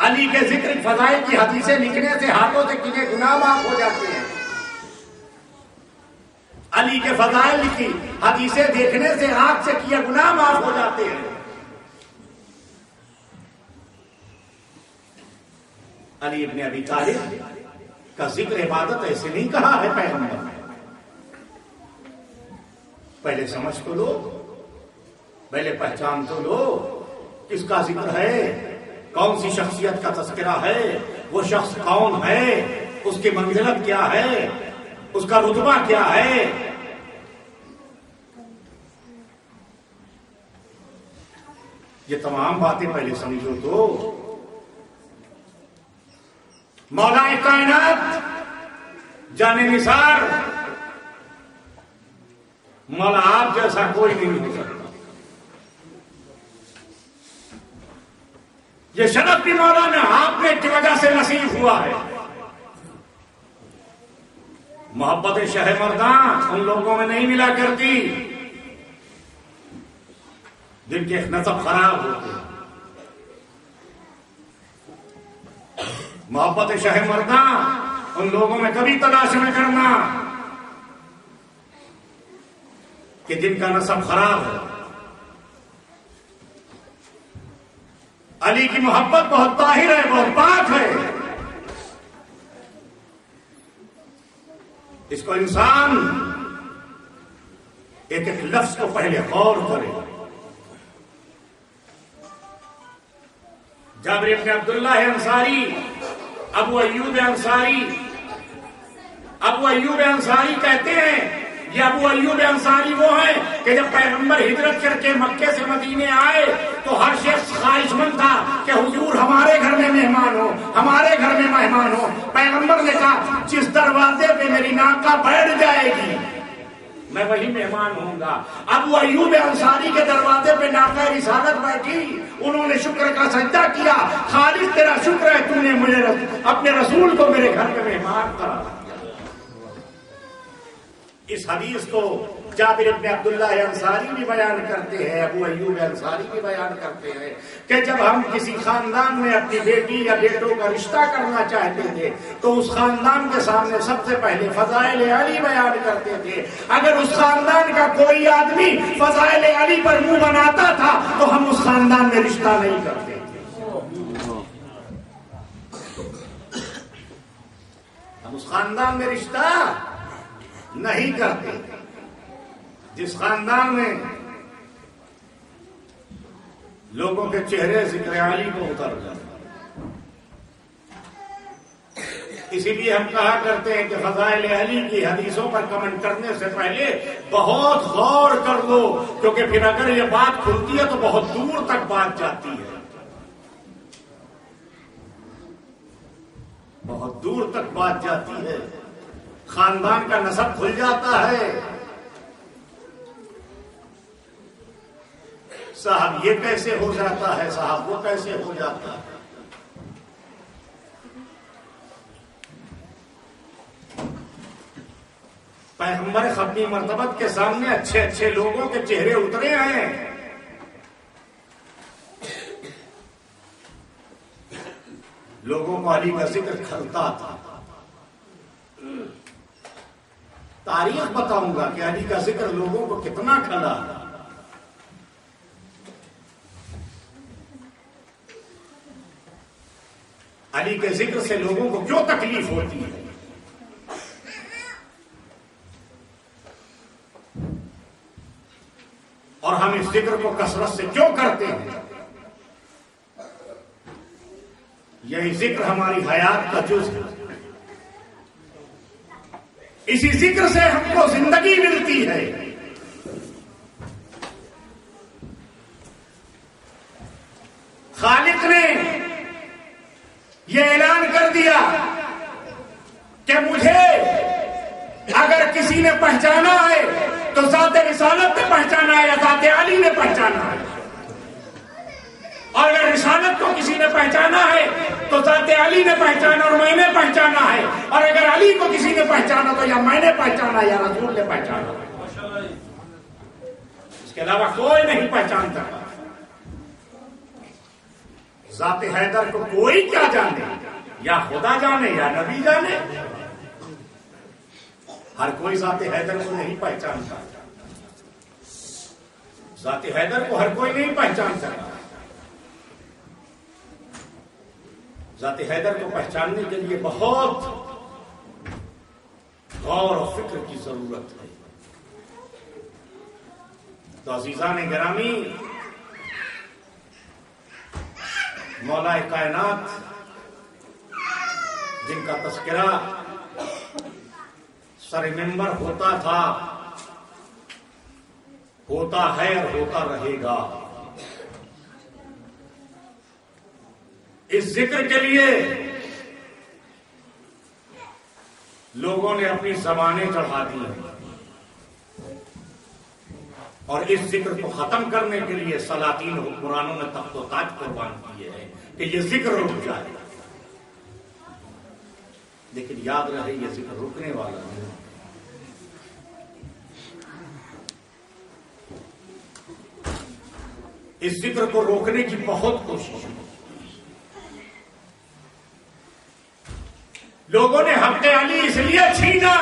علی کے ذکر فضائل کی حدیثیں لکھنے سے ہاتھوں سے کیے گناہ معاف ہو جاتے ہیں. علی کے فضائل کی حدیثیں دیکھنے سے آنکھ سے کیے گناہ معاف ہو جاتے ہیں. علی ابن ابی طالب کا ذکر عبادت ایسے نہیں کہا ہے پیغمبر نے. پہلے سمجھ تو لو، پہلے پہچان تو لو کس کا ذکر ہے، کون سی شخصیت کا تذکرہ ہے، وہ شخص کون ہے، اس کی منزلت کیا ہے، اس کا رتبہ کیا ہے. یہ تمام باتیں پہلے سمجھو تو مولا کائنات جان نثار مولا آپ جیسا کوئی نہیں ہو سکتا. یہ شرف بھی مولا نے آپ نے کی وجہ سے نصیب ہوا ہے. محبت شہ مرداں ان لوگوں میں نہیں ملا کرتی جن کے نسب خراب ہوتے. محبت شہ مرداں ان لوگوں میں کبھی تلاش نہ کرنا کہ جن کا نسب خراب ہے. علی کی محبت بہت طاہر ہے، بہت پاک ہے. اس کو انسان ایک ایک لفظ کو پہلے غور کرے. جابر بن عبداللہ انصاری، ابو ایوب انصاری کہتے ہیں، یہ ابو ایوب انصاری وہ ہیں کہ جب پیغمبر ہجرت کر کے مکے سے مدینے آئے تو ہر شخص خواہش مند تھا کہ حضور ہمارے گھر میں مہمان ہو، ہمارے گھر میں مہمان ہو. پیغمبر نے کہا جس دروازے پہ میری ناکہ بیٹھ جائے گی میں وہی مہمان ہوں گا. ابو ایوب انصاری کے دروازے پہ ناکہ رسالت بیٹھی، انہوں نے شکر کا سجدہ کیا. خالق تیرا شکر ہے تو نے مجھے اپنے رسول کو میرے گھر میں مہمان کرا. اس حدیث کو جابر بن عبداللہ انصاری بھی بیان کرتے ہیں، ابو ایوب انصاری بھی بیان کرتے ہیں کہ جب ہم کسی خاندان میں اپنی بیٹی یا بیٹوں کا رشتہ کرنا چاہتے تھے تو اس خاندان کے سامنے سب سے پہلے فضائل علی بیان کرتے تھے. اگر اس خاندان کا کوئی آدمی فضائل علی پر منہ بناتا تھا تو ہم اس خاندان میں رشتہ نہیں کرتے تھے. ہم اس خاندان میں رشتہ نہیں کرتے جس خاندان میں لوگوں کے چہرے ذکر علی کو اتر جاتے. اسی لیے ہم کہا کرتے ہیں کہ فضائل علی کی حدیثوں پر کمنٹ کرنے سے پہلے بہت غور کر لو، کیونکہ پھر اگر یہ بات کھلتی ہے تو بہت دور تک بات جاتی ہے، بہت دور تک بات جاتی ہے. خاندان کا نسب کھل جاتا ہے. صاحب یہ کیسے ہو جاتا ہے، صاحب وہ کیسے ہو جاتا ہے. پیغمبر ختمی مرتبت کے سامنے اچھے اچھے لوگوں کے چہرے اترے ہیں. لوگوں کو علی کا ذکر کھلتا تھا. تاریخ بتاؤں گا کہ علی کا ذکر لوگوں کو کتنا کھلا. علی کے ذکر سے لوگوں کو کیوں تکلیف ہوتی ہے. اور ہم اس ذکر کو کثرت سے کیوں کرتے ہیں؟ یہی ذکر ہماری حیات کا جز ہے. اسی ذکر سے ہم کو زندگی ملتی ہے. خالق نے یہ اعلان کر دیا کہ مجھے اگر کسی نے پہچانا ہے تو ذات رسالت نے پہچانا ہے یا ذات علی نے پہچانا ہے، اور اگر رسالت کو کسی نے پہچانا ہے تو ذات علی نے پہچانا اور میں نے پہچانا ہے، اور اگر علی کو کسی نے پہچانا تو یا میں نے پہچانا یا رسول نے پہچانا. اس کے علاوہ کوئی نہیں پہچانتا. ذات حیدر کو کوئی کیا جانے، یا خدا جانے یا نبی جانے، ہر کوئی ذات حیدر کو نہیں پہچانتا. ذات حیدر کو ہر کوئی نہیں پہچان سکتا. ذات حیدر کو پہچاننے کے لیے بہت غور و فکر کی ضرورت ہے. تو عزیزان گرامی، مولا کائنات جن کا تذکرہ سر منبر ہوتا تھا، ہوتا ہے اور ہوتا رہے گا، اس ذکر کے لیے لوگوں نے اپنی زبانیں چڑھا دی ہیں، اور اس ذکر کو ختم کرنے کے لیے سلاطین حکمرانوں نے تخت و تاج قربان کیے ہیں کہ یہ ذکر رک جائے. لیکن یاد رہے یہ ذکر رکنے والا نہیں. اس ذکر کو روکنے کی بہت کوشش ہے. لوگوں نے حق علی اس لیے چھینا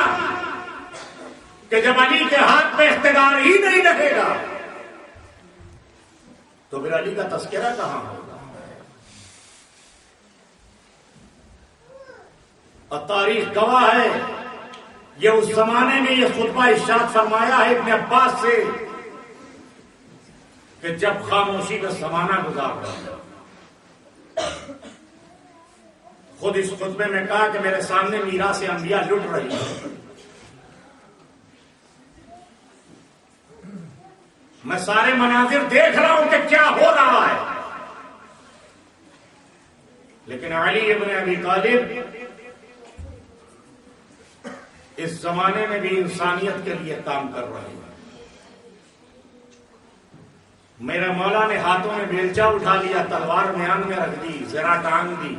کہ جب علی کے ہاتھ میں اقتدار ہی نہیں رہے گا تو پھر علی کا تذکرہ کہاں ہوگا؟ اور تاریخ گواہ ہے، یہ اس زمانے میں یہ خطبہ ارشاد فرمایا ہے ابن عباس سے کہ جب خاموشی کا زمانہ گزار رہا، خود اس خطبے میں کہا کہ میرے سامنے میراث انبیاء لٹ رہی ہے، میں سارے مناظر دیکھ رہا ہوں کہ کیا ہو رہا ہے، لیکن علی ابن ابی طالب اس زمانے میں بھی انسانیت کے لیے کام کر رہے ہیں. میرے مولا نے ہاتھوں میں بیلچا اٹھا لیا، تلوار میان میں رکھ دی، ذرا ٹانگ دی.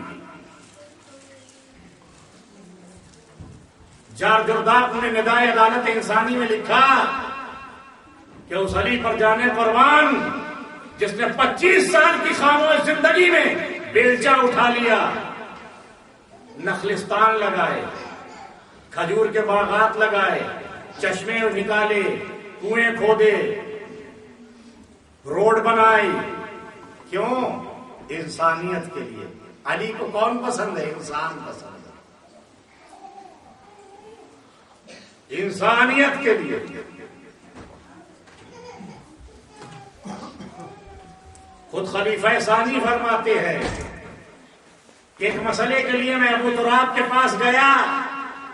جار جرداق نے ندائے عدالت انسانی میں لکھا کہ اس علی پر جانے قربان جس نے 25 سال کی خاموش زندگی میں بیلچا اٹھا لیا، نخلستان لگائے، کھجور کے باغات لگائے، چشمے نکالے، کنویں کھودے، روڈ بنائی. کیوں؟ انسانیت کے لیے. علی کو کون پسند ہے؟ انسان پسند ہے. انسانیت کے لیے. خود خلیفہ ثانی فرماتے ہیں کہ ایک مسئلے کے لیے میں ابو تراب کے پاس گیا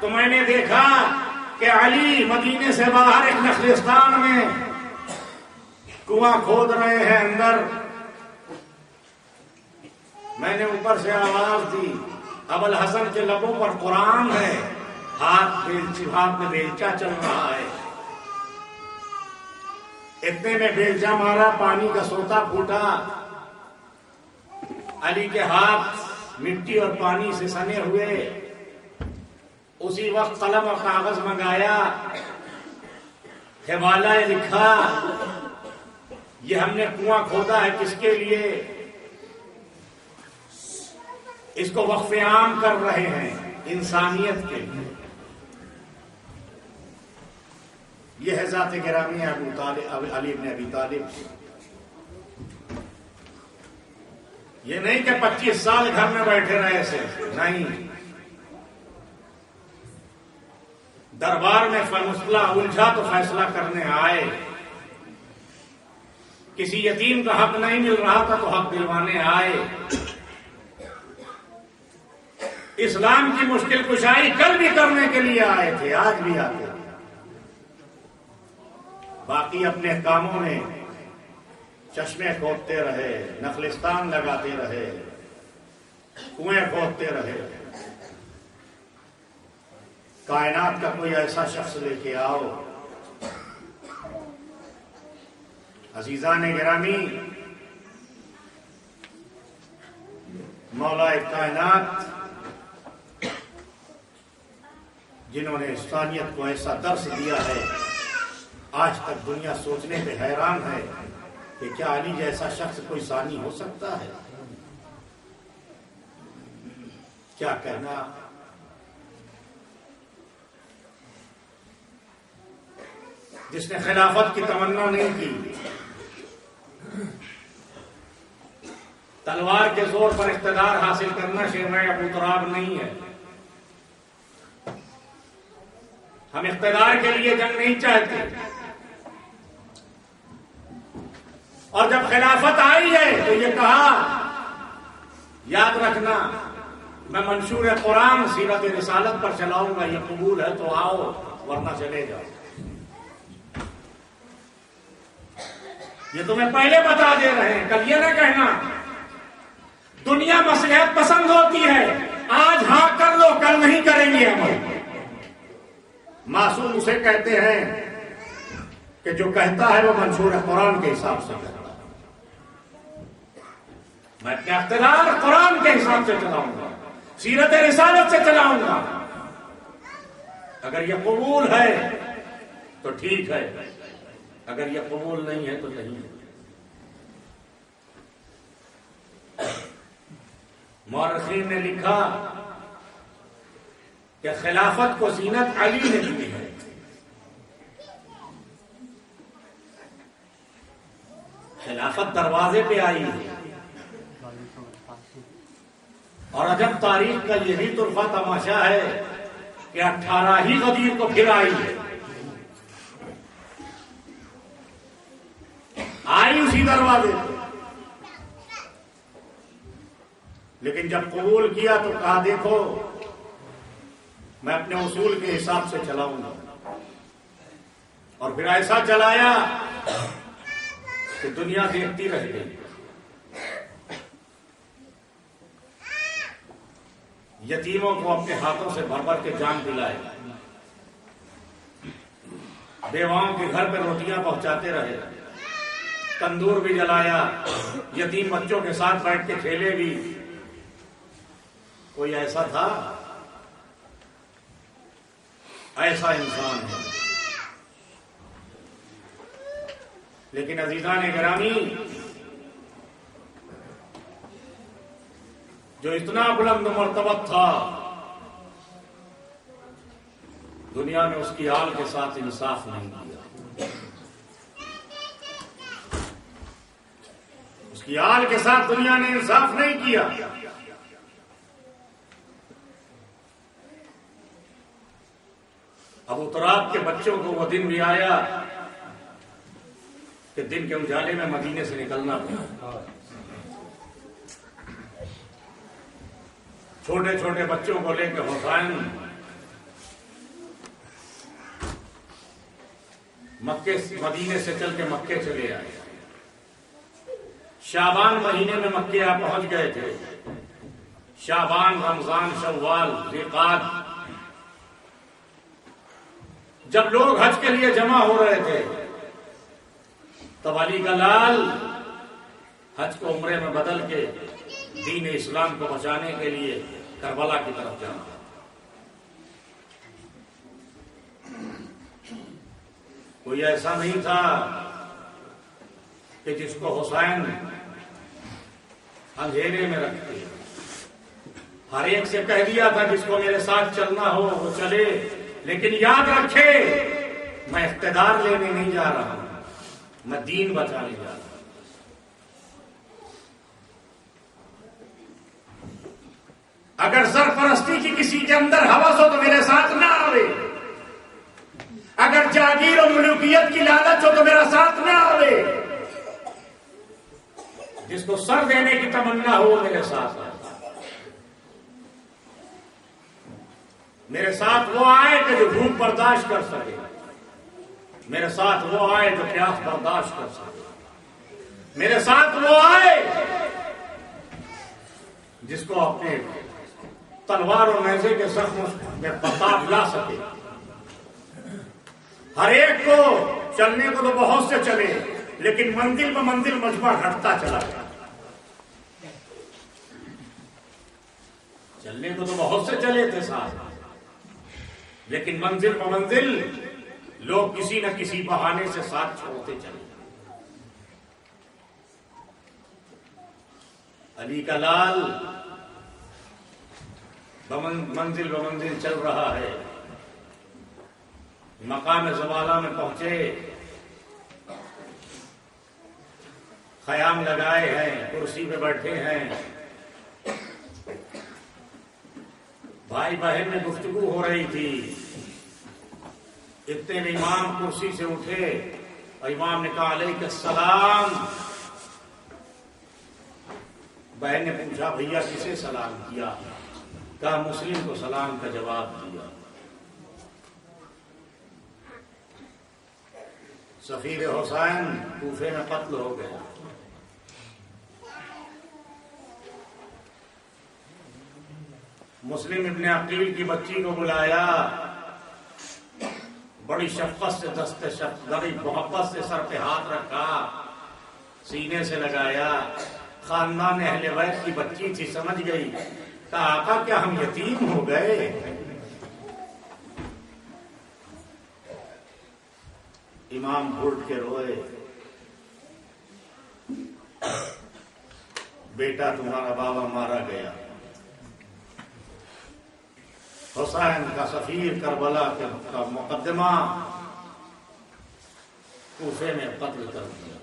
تو میں نے دیکھا کہ علی مدینے سے باہر ایک نخلستان میں کنواں کھود رہے ہیں اندر. میں نے اوپر سے آواز دی، ابو الحسن کے لبوں پر قرآن ہے، ہاتھ میں بیلچا چل رہا ہے. اتنے میں بیلچا مارا، پانی کا سوتا پھوٹا، علی کے ہاتھ مٹی اور پانی سے سنے ہوئے. اسی وقت قلم اور کاغذ منگایا، حوالہ لکھا، یہ ہم نے کنواں کھودا ہے کس کے لیے؟ اس کو وقف عام کر رہے ہیں انسانیت کے لیے. یہ ہے ذات گرامی ابو طالب، علی بن ابی طالب. یہ نہیں کہ 25 سال گھر میں بیٹھے رہے سے، نہیں. دربار میں مسئلہ الجھا تو فیصلہ کرنے آئے. کسی یتیم کا حق نہیں مل رہا تھا تو حق دلوانے آئے. اسلام کی مشکل کشائی کل بھی کرنے کے لیے آئے تھے، آج بھی آتے ہیں. باقی اپنے کاموں میں چشمے کھودتے رہے، نخلستان لگاتے رہے، کنویں کھودتے رہے. کائنات کا کوئی ایسا شخص لے کے آؤ. عزیزان گرامی، مولا کائنات جنہوں نے انسانیت کو ایسا درس دیا ہے، آج تک دنیا سوچنے پہ حیران ہے کہ کیا علی جیسا شخص کوئی ثانی ہو سکتا ہے؟ کیا کہنا. جس نے خلافت کی تمنا نہیں کی، تلوار کے زور پر اقتدار حاصل کرنا شیرنہ ابو تراب نہیں ہے. ہم اقتدار کے لیے جنگ نہیں چاہتے، اور جب خلافت آئی ہے تو یہ کہا، یاد رکھنا میں منشور قرآن سیرت رسالت پر چلاؤں گا، یہ قبول ہے تو آؤ ورنہ چلے جاؤ. یہ تمہیں پہلے بتا دے رہے ہیں. کل یہ نہ کہنا دنیا مصلحت پسند ہوتی ہے، آج ہاں کر لو کل نہیں کریں گے ہم. معصوم اسے کہتے ہیں کہ جو کہتا ہے وہ منشور قرآن کے حساب سے کہتا ہے. میں اپنا اقتدار قرآن کے حساب سے چلاؤں گا، سیرت رسالت سے چلاؤں گا. اگر یہ قبول ہے تو ٹھیک ہے، اگر یہ قبول نہیں ہے تو نہیں ہے. مورخین نے لکھا کہ خلافت کو زینت علی نے دی ہے. خلافت دروازے پہ آئی ہے، اور عجب تاریخ کا یہی طرفہ تماشا ہے کہ 18 ہی غدیر کو پھر آئی ہے. آئی اسی دروازے پہ، لیکن جب قبول کیا تو کہا دیکھو میں اپنے اصول کے حساب سے چلاؤں گا. اور پھر ایسا چلایا کہ دنیا دیکھتی رہ گئی. یتیموں کو اپنے ہاتھوں سے بھر بھر کے جان دلائے، بیواؤں کے گھر پہ روٹیاں پہنچاتے رہے، تندور بھی جلایا، یتیم بچوں کے ساتھ بیٹھ کے کھیلے بھی. کوئی ایسا تھا؟ ایسا انسان ہے. لیکن عزیزان گرامی، جو اتنا بلند مرتبہ تھا، دنیا میں اس کی آل کے ساتھ انصاف نہیں کیا. اس کی آل کے ساتھ دنیا نے انصاف نہیں کیا. ابو تراب کے بچوں کو وہ دن بھی آیا کہ دن کے اجالے میں مدینے سے نکلنا پڑا. چھوٹے چھوٹے بچوں کو لے کے حسین مدینے سے چل کے مکے چلے آئے. شعبان مہینے میں مکے آپ پہنچ گئے تھے. شعبان، رمضان، شوال، ذوالقعدہ، جب لوگ حج کے لیے جمع ہو رہے تھے تب علی کا لال حج کو عمرے میں بدل کے دین اسلام کو بچانے کے لیے کربلا کی طرف جانا. کوئی ایسا نہیں تھا کہ جس کو حسین اندھیرے میں رکھتے. ہر ایک سے کہہ دیا تھا جس کو میرے ساتھ چلنا ہو وہ چلے، لیکن یاد رکھے میں اقتدار لینے نہیں جا رہا ہوں، میں دین بچانے جا رہا ہوں. اگر سرپرستی کی کسی کے اندر ہوس ہو تو میرے ساتھ نہ آوے، اگر جاگیر و ملوکیت کی لالچ ہو تو میرا ساتھ نہ آوے. سر دینے کی تمنا ہو میرے ساتھ میرے ساتھ وہ آئے کہ جو بھوک برداشت کر سکے، میرے ساتھ وہ آئے جو پیاس برداشت کر سکے، میرے ساتھ وہ آئے جس کو اپنے تلوار اور نیزے کے زخموں میں پتاب لا سکے۔ ہر ایک کو چلنے کو تو بہت سے چلے، لیکن منزل پہ منزل مجمع ہٹتا چلا گیا۔ چلنے کو تو بہت سے چلے تھے ساتھ، لیکن منزل پہ منزل لوگ کسی نہ کسی بہانے سے ساتھ چھوڑتے چلے۔ علی کا لال منزل بمنزل چل رہا ہے، مقام زوالہ میں پہنچے، خیام لگائے ہیں، کرسی پہ بیٹھے ہیں، بھائی بہن میں گفتگو ہو رہی تھی، اتنے میں امام کرسی سے اٹھے اور امام نے کہا علیک السلام۔ بہن نے پوچھا بھیا کسے سلام کیا؟ کہا مسلم کو سلام کا جواب دیا۔ سفیر حسین کوفے میں قتل ہو گیا۔ مسلم ابن عقیل کی بچی کو بلایا، بڑی شفقت سے دست بڑی محبت سے سر پہ ہاتھ رکھا، سینے سے لگایا۔ خاندان اہل بیت کی بچی تھی، سمجھ گئی، کہا آقا کیا ہم یتیم ہو گئے؟ امام گھٹ کے روئے، بیٹا تمہارا بابا مارا گیا، حسین کا سفیر کربلا کا مقدمہ کوفے میں قتل کر دیا،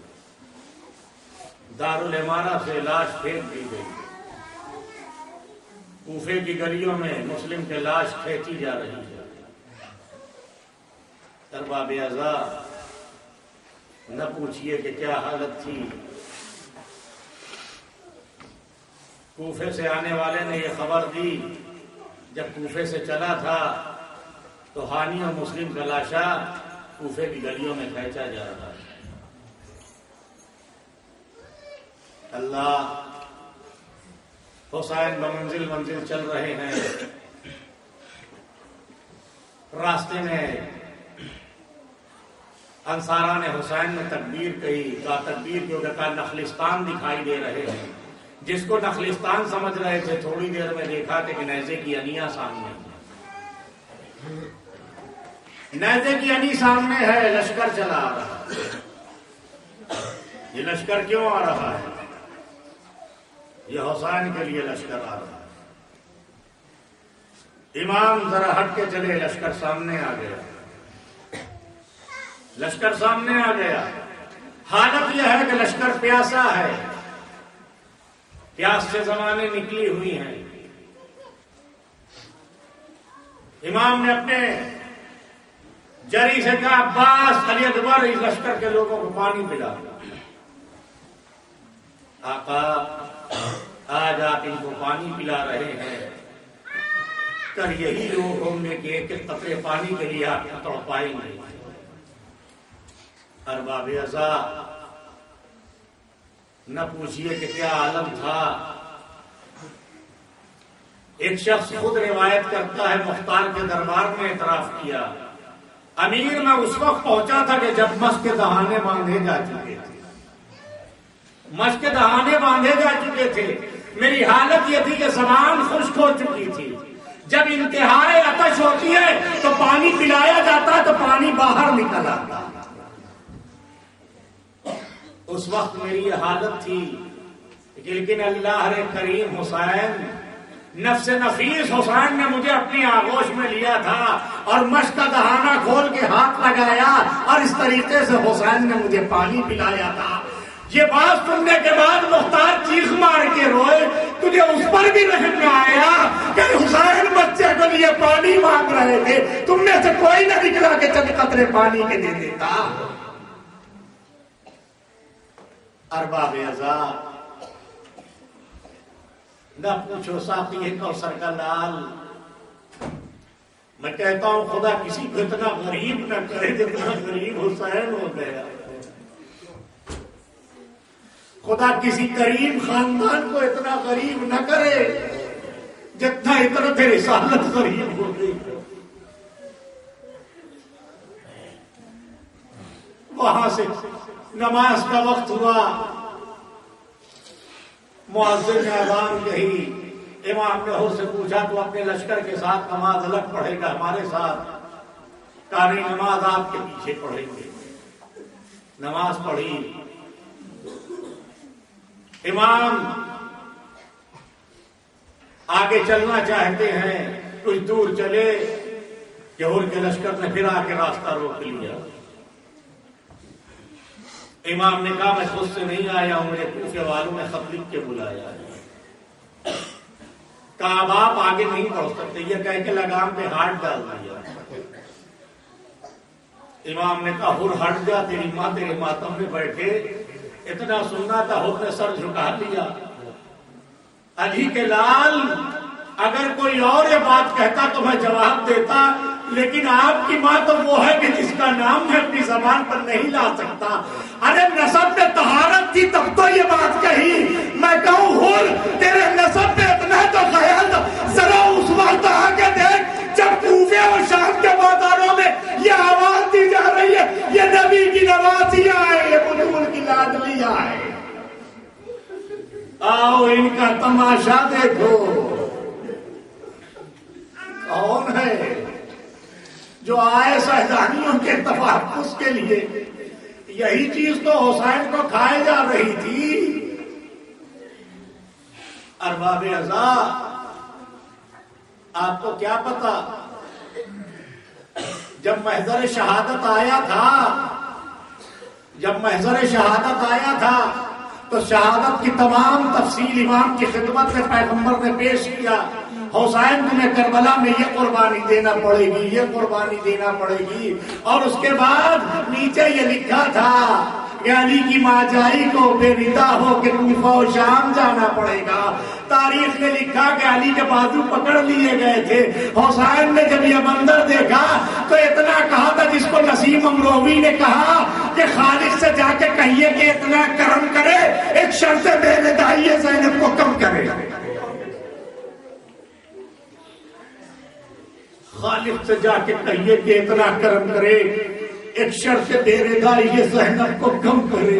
دارالعمارہ سے لاش پھینک دی گئی، کوفے کی گلیوں میں مسلم کے لاش کھینچی جا رہی ہے۔ ارباب اعضا نہ پوچھئے کہ کیا حالت تھی۔ کوفے سے آنے والے نے یہ خبر دی، جب کوفے سے چلا تھا تو ہانی اور مسلم کا لاشا کوفے کی گلیوں میں کھینچا جا رہا ہے۔ اللہ، حسین بمنزل منزل چل رہے ہیں، راستے میں انصاران حسین نے تکبیر کہی، کہا تکبیر کیوں کہ کہا نخلستان دکھائی دے رہے ہیں۔ جس کو نخلستان سمجھ رہے تھے، تھوڑی دیر میں دیکھا کہ نیزے کی انیاں سامنے ہے، نیزے کی انی سامنے ہے، لشکر چلا آ رہا ہے۔ یہ لشکر کیوں آ رہا ہے؟ یہ حسین کے لیے لشکر آ رہا ہے۔ امام ذرا ہٹ کے چلے، لشکر سامنے آ گیا، لشکر سامنے آ گیا۔ حالت یہ ہے کہ لشکر پیاسا ہے، پیاس سے زمانے نکلی ہوئی ہیں۔ امام نے اپنے جری سے کہا عباس، علی اکبر، اس لشکر کے لوگوں کو پانی پلا۔ آقا آج آپ ان کو پانی پلا رہے ہیں، کل یہی لوگ ہوں گے کہ ایک ایک قطرے پانی کے لیے آپ کو تڑپائیں گے۔ ارباب اعضا نہ پوچھئے کہ کیا عالم تھا۔ ایک شخص خود روایت کرتا ہے، مختار کے دربار میں اعتراف کیا، امیر میں اس وقت پہنچا تھا کہ جب مشق کے دہانے باندھے جا چکے تھے، مشق کے دہانے باندھے جا چکے تھے۔ میری حالت یہ تھی کہ زبان خشک ہو چکی تھی، جب انتہائی عطش ہوتی ہے تو پانی پلایا جاتا تو پانی باہر نکل آتا۔ اس وقت میری یہ حالت تھی، لیکن اللہ کریم حسین، نفس نفیس حسین نے مجھے اپنی آغوش میں لیا تھا اور مشق کا دہانہ کھول کے ہاتھ لگایا اور اس طریقے سے حسین نے مجھے پانی پلایا تھا۔ یہ بات سننے کے بعد مختار چیخ مار کے روئے، تجھے اس پر بھی رحم نہ آیا کہ حسین بچے کو لیے پانی مانگ رہے تھے، تم میں سے کوئی نہ نکلا کہ چند قطرے پانی کے دے دیتا۔ ارباب اعضا نہ پوچھو ساقی کوثر کا لال، میں کہتا ہوں خدا کسی کو اتنا غریب نہ کرے جتنا غریب حسین ہو گیا. خدا کسی غریب خاندان کو اتنا غریب نہ کرے جتنا عطرت رسالت غریب ہو گئی. وہاں سے نماز کا وقت ہوا، مؤذن نے اذان کہی، امام نے حضور سے پوچھا تو اپنے لشکر کے ساتھ نماز الگ پڑھے گا ہمارے ساتھ؟ کہا نہیں، نماز آپ کے پیچھے پڑھیں گے. نماز پڑھی، امام آگے چلنا چاہتے ہیں، کچھ دور چلے کہ حضور کے لشکر نے پھر آ کے راستہ روک لیا. امام نے کہا میں خود سے نہیں آیا ہوں، میرے کوفے والوں نے خط لکھ کے بلایا ہے. کہا اب آپ آگے نہیں بڑھ سکتے، یہ کہہ کے لگام پہ ہاتھ ڈال دیا. امام نے کہا ہر ہٹ جا، تیری ماں تیرے ماتم میں بیٹھے. اتنا سننا تھا، حضور نے سر جھکا لیا. علی کے لال، اگر کوئی اور یہ بات کہتا تو میں جواب دیتا، لیکن آپ کی ماں تو وہ ہے کہ جس کا نام میں اپنی زبان پر نہیں لا سکتا. ارے نسب میں طہارت تھی تب تو یہ بات کہی. میں کہوں ہر تیرے نسب میں اتنا تو خیال ذرا اس وقت آ کے دیکھ جب کوفے اور شام کے بازاروں میں یہ آواز دی جا رہی ہے یہ نبی کی نوازیاں ہے، یہ بطول کی لاڈلیاں ہے. آؤ ان کا تماشا دیکھو. کون ہے جو آئے سہدانیوں کے تفحص کے لیے؟ یہی چیز تو حسین کو کھائے جا رہی تھی. ارباب عزا، آپ کو کیا پتا، جب محضر شہادت آیا تھا تو شہادت کی تمام تفصیل امام کی خدمت میں پیغمبر نے پیش کیا. حسین تمہیں کربلا میں یہ قربانی دینا پڑے گی، یہ قربانی دینا پڑے گی. اور اس کے بعد نیچے یہ لکھا تھا کہ علی کی ماں جائی کو بے ندا ہو کہ کوفہ و شام جانا پڑے گا. تاریخ نے لکھا کہ علی کے بازو پکڑ لیے گئے تھے. حسین نے جب یہ منظر دیکھا تو اتنا کہا تھا جس کو نسیم امروی نے کہا کہ خالق سے جا کے کہیے کہ اتنا کرم کرے، ایک شرط بے ندائی زینب کو کم کرے. خالق سے جا کے کہیے کہ اتنا کرم کرے، ایک شرط بے ردائی یہ زینب کو کم کرے.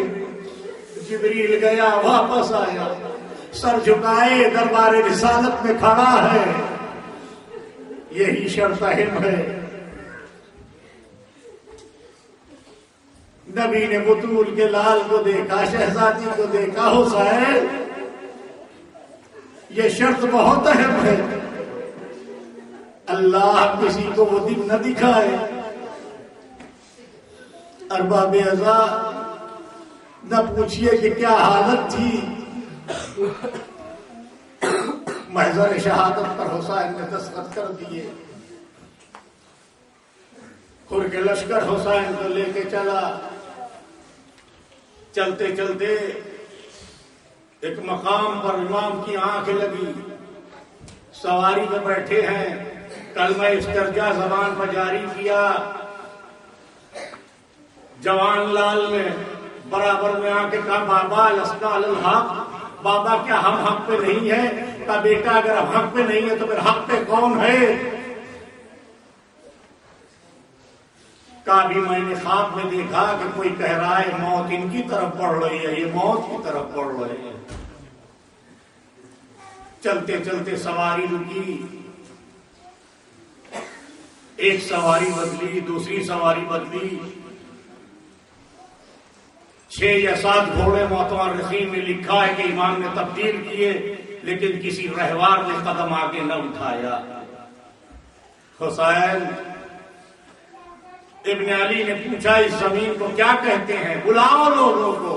جبریل گیا، واپس آیا، سر جھکائے دربار رسالت میں کھڑا ہے. یہی شرط اہم ہے. نبی نے بطول کے لال کو دیکھا، شہزادی کو دیکھا. حسین، یہ شرط بہت اہم ہے. اللہ کسی کو وہ دن نہ دکھائے. ارباب عزا، نہ پوچھئے کہ کیا حالت تھی. محضر شہادت پر حسین نے دستخط کر دیے. خور کے لشکر حسین کو لے کے چلا. چلتے چلتے ایک مقام پر امام کی آنکھ لگی. سواری میں بیٹھے ہیں، کلمہ استرجاع زبان پر جاری کیا. جوان لال نے برابر میں آ کے کہا بابا لسنا علی الحق، بابا کیا ہم حق پہ نہیں ہے؟ کہا بیٹا اگر ہم حق پہ نہیں ہے تو پھر حق پہ کون ہے؟ کہا بھی میں نے خواب میں دیکھا کہ کوئی کہہ رہا ہے موت ان کی طرف بڑھ رہی ہے، یہ موت کی طرف بڑھ رہے ہیں. چلتے چلتے سواری رکی، ایک سواری بدلی، دوسری سواری بدلی. 6 یا 7 گھوڑے متورخین میں لکھا ہے کہ امام نے تبدیل کیے، لیکن کسی رہوار نے قدم آگے نہ اٹھایا. حسین ابن علی نے پوچھا اس زمین کو کیا کہتے ہیں؟ بلاؤ لوگوں کو.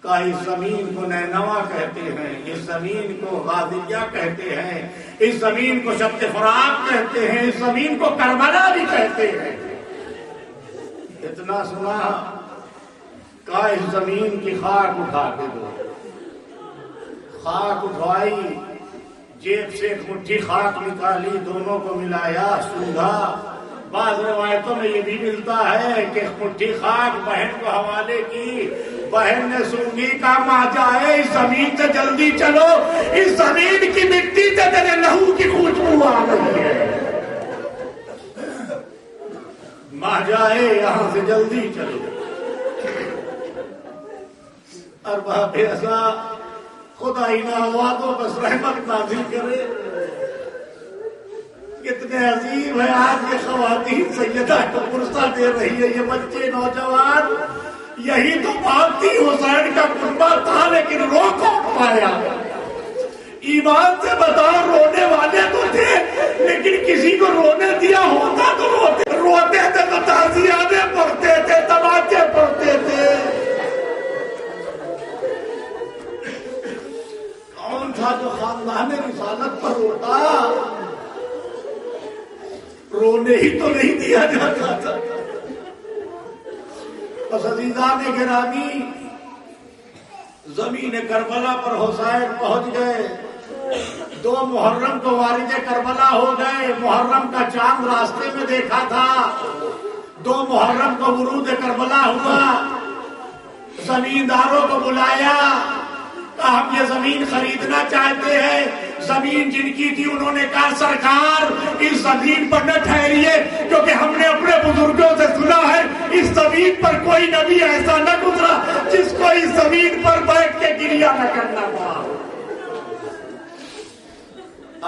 کہا اس زمین کو نینوا کہتے ہیں، اس زمین کو غازیہ کہتے ہیں، اس زمین کو شبت فراق کہتے ہیں، اس زمین کو کربلا بھی کہتے ہیں. اتنا سنا، کہا اس زمین کی خاک اٹھا کے دو. خاک اٹھوائی، جیب سے ایک مٹھی خاک نکالی، دونوں کو ملایا، سونگھا۔ بعض روایتوں میں یہ بھی ملتا ہے کہ ایک مٹھی خاک بہن کو حوالے کی، بہن نے سونگھی، کہا ماں جائے اس زمین سے جلدی چلو، اس زمین کی مٹی سے تیرے لہو کی خوشبو آ رہی ہے، ماں جائے یہاں سے جلدی چلو۔ اور باپ ایسا خدا ہی نہ ہوا تو بس رحمت نازل کرے۔ کتنے عظیم ہے آج یہ خواتین سیدہ کو پرسہ دے رہی ہے، یہ بچے نوجوان، یہی تو باپ تھی، حسین کا کنبہ تھا لیکن رو کون پایا؟ ایمان سے بتا، رونے والے تو تھے لیکن کسی کو رونے دیا ہوتا تو روتے تھے تو تعزیانے پڑھتے تھے، تماچے پڑھتے تھے۔ کون تھا جو خاندان رسالت پر روتا؟ رونے ہی تو نہیں دیا جاتا تھا۔ بس عزیزان گرامی، زمین کربلا پر حسین پہنچ گئے۔ 2 محرم کو وارد کربلا ہو گئے، محرم کا چاند راستے میں دیکھا تھا، 2 محرم کو ورود کربلا ہوا، زمینداروں کو بلایا، کہا ہم یہ زمین خریدنا چاہتے ہیں۔ زمین جن کی تھی انہوں نے کہا سرکار اس زمین پر نہ ٹھہریے، کیونکہ ہم نے اپنے بزرگوں سے سنا ہے اس زمین پر کوئی نبی ایسا نہ گزرا جس کو اس زمین پر بیٹھ کے گریہ نہ کرنا پڑا۔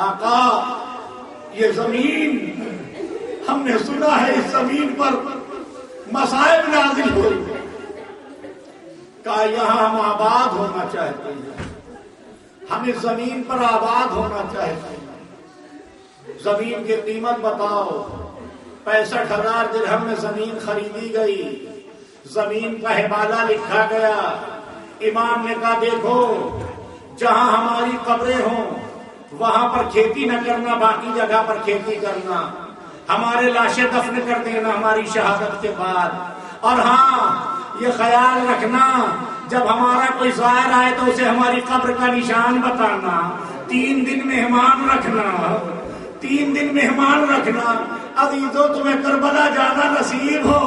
آقا یہ زمین ہم نے سنا ہے اس زمین پر مصائب نازل ہوئی، کہا یہاں ہم آباد ہونا چاہتے ہیں، ہم اس زمین پر آباد ہونا چاہتے ہیں۔ زمین کی قیمت بتاؤ۔ 65,000 درہم میں زمین خریدی گئی، زمین کا حوالہ لکھا گیا۔ امام نے کہا دیکھو جہاں ہماری قبریں ہوں وہاں پر کھیتی نہ کرنا، باقی جگہ پر کھیتی کرنا، ہمارے لاشیں دفن کر دینا ہماری شہادت کے بعد، اور ہاں یہ خیال رکھنا جب ہمارا کوئی زائر آئے تو اسے ہماری قبر کا نشان بتانا، 3 دن مہمان رکھنا، 3 دن مہمان رکھنا۔ عزیزو تمہیں کربلا جانا نصیب ہو،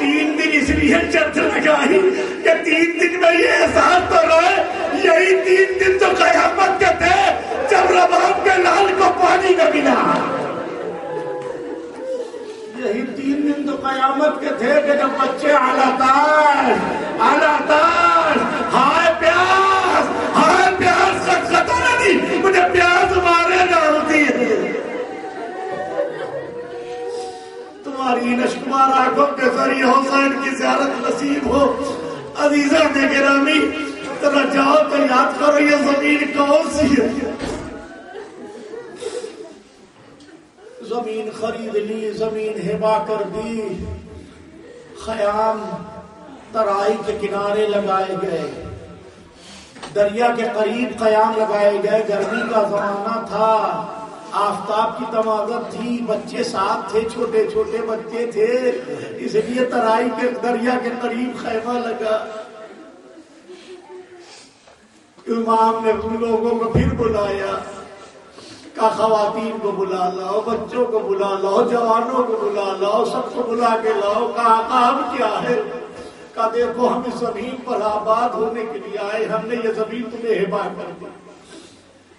3 دن اس لیے چرچ لگائی کہ 3 دن میں یہ احساس تو رہے یہی 3 دن تو قیامت کے تھے جب رباب کے لال کو پانی نہ ملا، یہی 3 دن تو قیامت کے تھے کہ جب بچے اعلیٰ تاج، ہائے پیاس خطا نہیں، مجھے پیاس مارے ڈالتی ہے، تمہاری نشکمار آنکھوں کے ذریعے حسین کی زیارت نصیب ہو۔ عزیزان گرامی ذرا جاؤ تو یاد کرو یہ زمین کون سی ہے؟ زمین خرید لی، زمین ہبا کر دی، خیام ترائی کے کنارے لگائے گئے، دریا کے قریب قیام لگائے گئے، گرمی کا زمانہ تھا، آفتاب کی تمازت تھی، بچے ساتھ تھے، چھوٹے چھوٹے بچے تھے، اس لیے ترائی کے دریا کے قریب خیمہ لگا۔ امام نے ان لوگوں کو پھر بلایا، کہا خواتین کو بلا لاؤ، بچوں کو بلا لاؤ، جوانوں کو بلا لاؤ، سب کو بلا کے لاؤ۔ کہا کام کیا ہے؟ کہا دیکھو ہم اس زمین پر آباد ہونے کے لیے آئے، ہم نے یہ زمین تمہیں ہبا کر دی،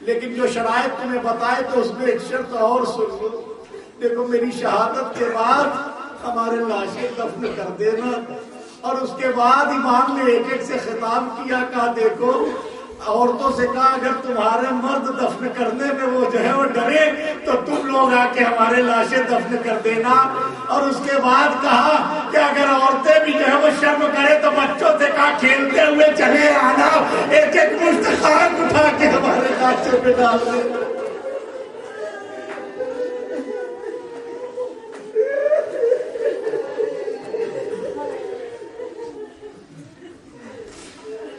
لیکن جو شرائط تمہیں بتائے تو اس میں ایک شرط اور سن لو، دیکھو میری شہادت کے بعد ہمارے لاشیں دفن کر دینا۔ اور اس کے بعد امام نے ایک ایک سے خطاب کیا، کہا دیکھو عورتوں سے کہا اگر تمہارے مرد دفن کرنے میں وہ جو ہے وہ ڈرے تو تم لوگ آ کے ہمارے لاشیں دفن کر دینا۔ اور اس کے بعد کہا کہ اگر عورتیں بھی جو ہے وہ شرم کرے تو بچوں سے کہا کھیلتے ہوئے چلے آنا، ایک ایک مشت خاک اٹھا کے ہمارے لاشوں پہ ڈال دینا۔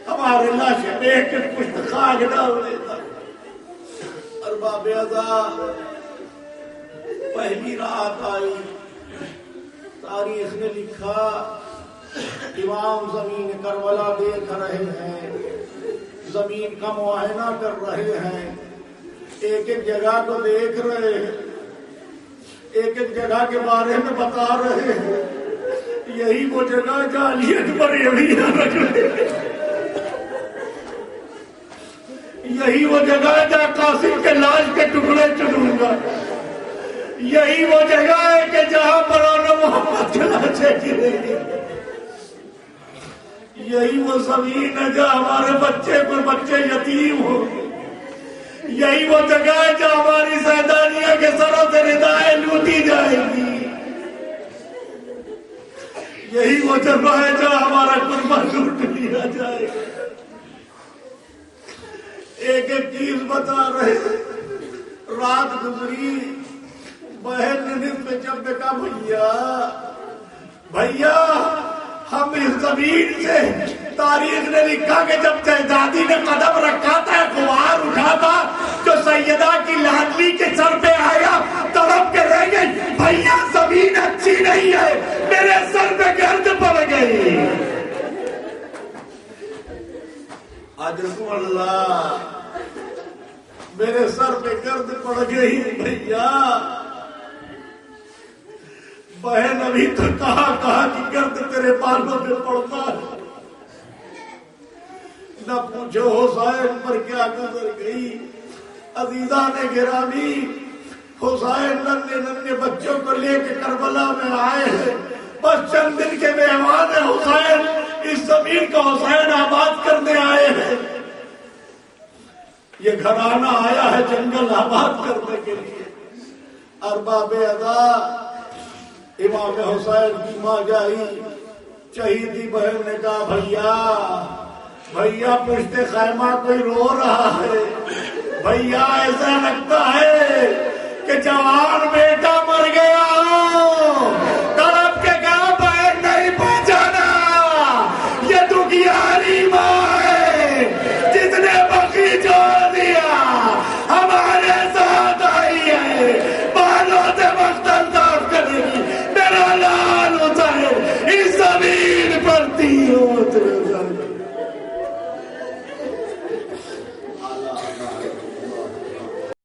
ہمارے لاشیں میں ایک ایک مشت خاک ڈال دیتا۔ ارباب عزا پہلی رات آئی، تاریخ نے لکھا امام زمین کربلا دیکھ رہے ہیں، زمین کا معائنہ کر رہے ہیں، ایک ایک جگہ کو دیکھ رہے ہیں، ایک ایک جگہ کے بارے میں بتا رہے ہیں، یہی وہ جگہ جعلیت پر یہی وہ جگہ ہے جہاں قاسم کے لاش کے ٹکڑے چنوں گا، یہی وہ جگہ ہے کہ جہاں پر محمد کے لاشیں گریں گے، یہی وہ زمین ہے جہاں ہمارے بچے یتیم ہوں گے، یہی وہ جگہ ہے جہاں ہماری زیدانیہ کے سروں سے ردائیں لوٹی جائیں گی، یہی وہ جگہ ہے جہاں ہمارا قربان لوٹ لیا جائے گا۔ ایک ایک چیز بتا رہے، رات گزری، بہن نے نصف جب کہا بھیا ہم اس زمین سے، تاریخ نے لکھا کہ جب شہزادی نے قدم رکھا تھا غبار اٹھا تھا جو سیدہ کی لاڈلی کے سر پہ آیا، تڑپ کے رہ گئی، بھیا زمین اچھی نہیں ہے، میرے سر پہ گرد پڑ گئی۔ اجرکم اللہ، میرے سر پہ گرد پڑ گئی بھیا۔ بہن ابھی تو کہا کہ گرد تیرے بالوں پہ پڑتا ہے، نہ پوچھو حسین پر کیا گزر گئی۔ عزیزان گرامی، حسین ننھے بچوں کو لے کے کربلا میں آئے ہیں، بس چند دن کے مہمان ہیں، حسین اس زمین کو حسین آباد کرنے آئے ہیں۔ یہ گھرانہ آیا ہے جنگل آباد کرنے کے لیے۔ ارباب ادا امام حسین کی ماں جائی شہیدی بہن نے کہا بھیا پشت خیمہ کوئی رو رہا ہے، بھیا ایسا لگتا ہے کہ جوان میں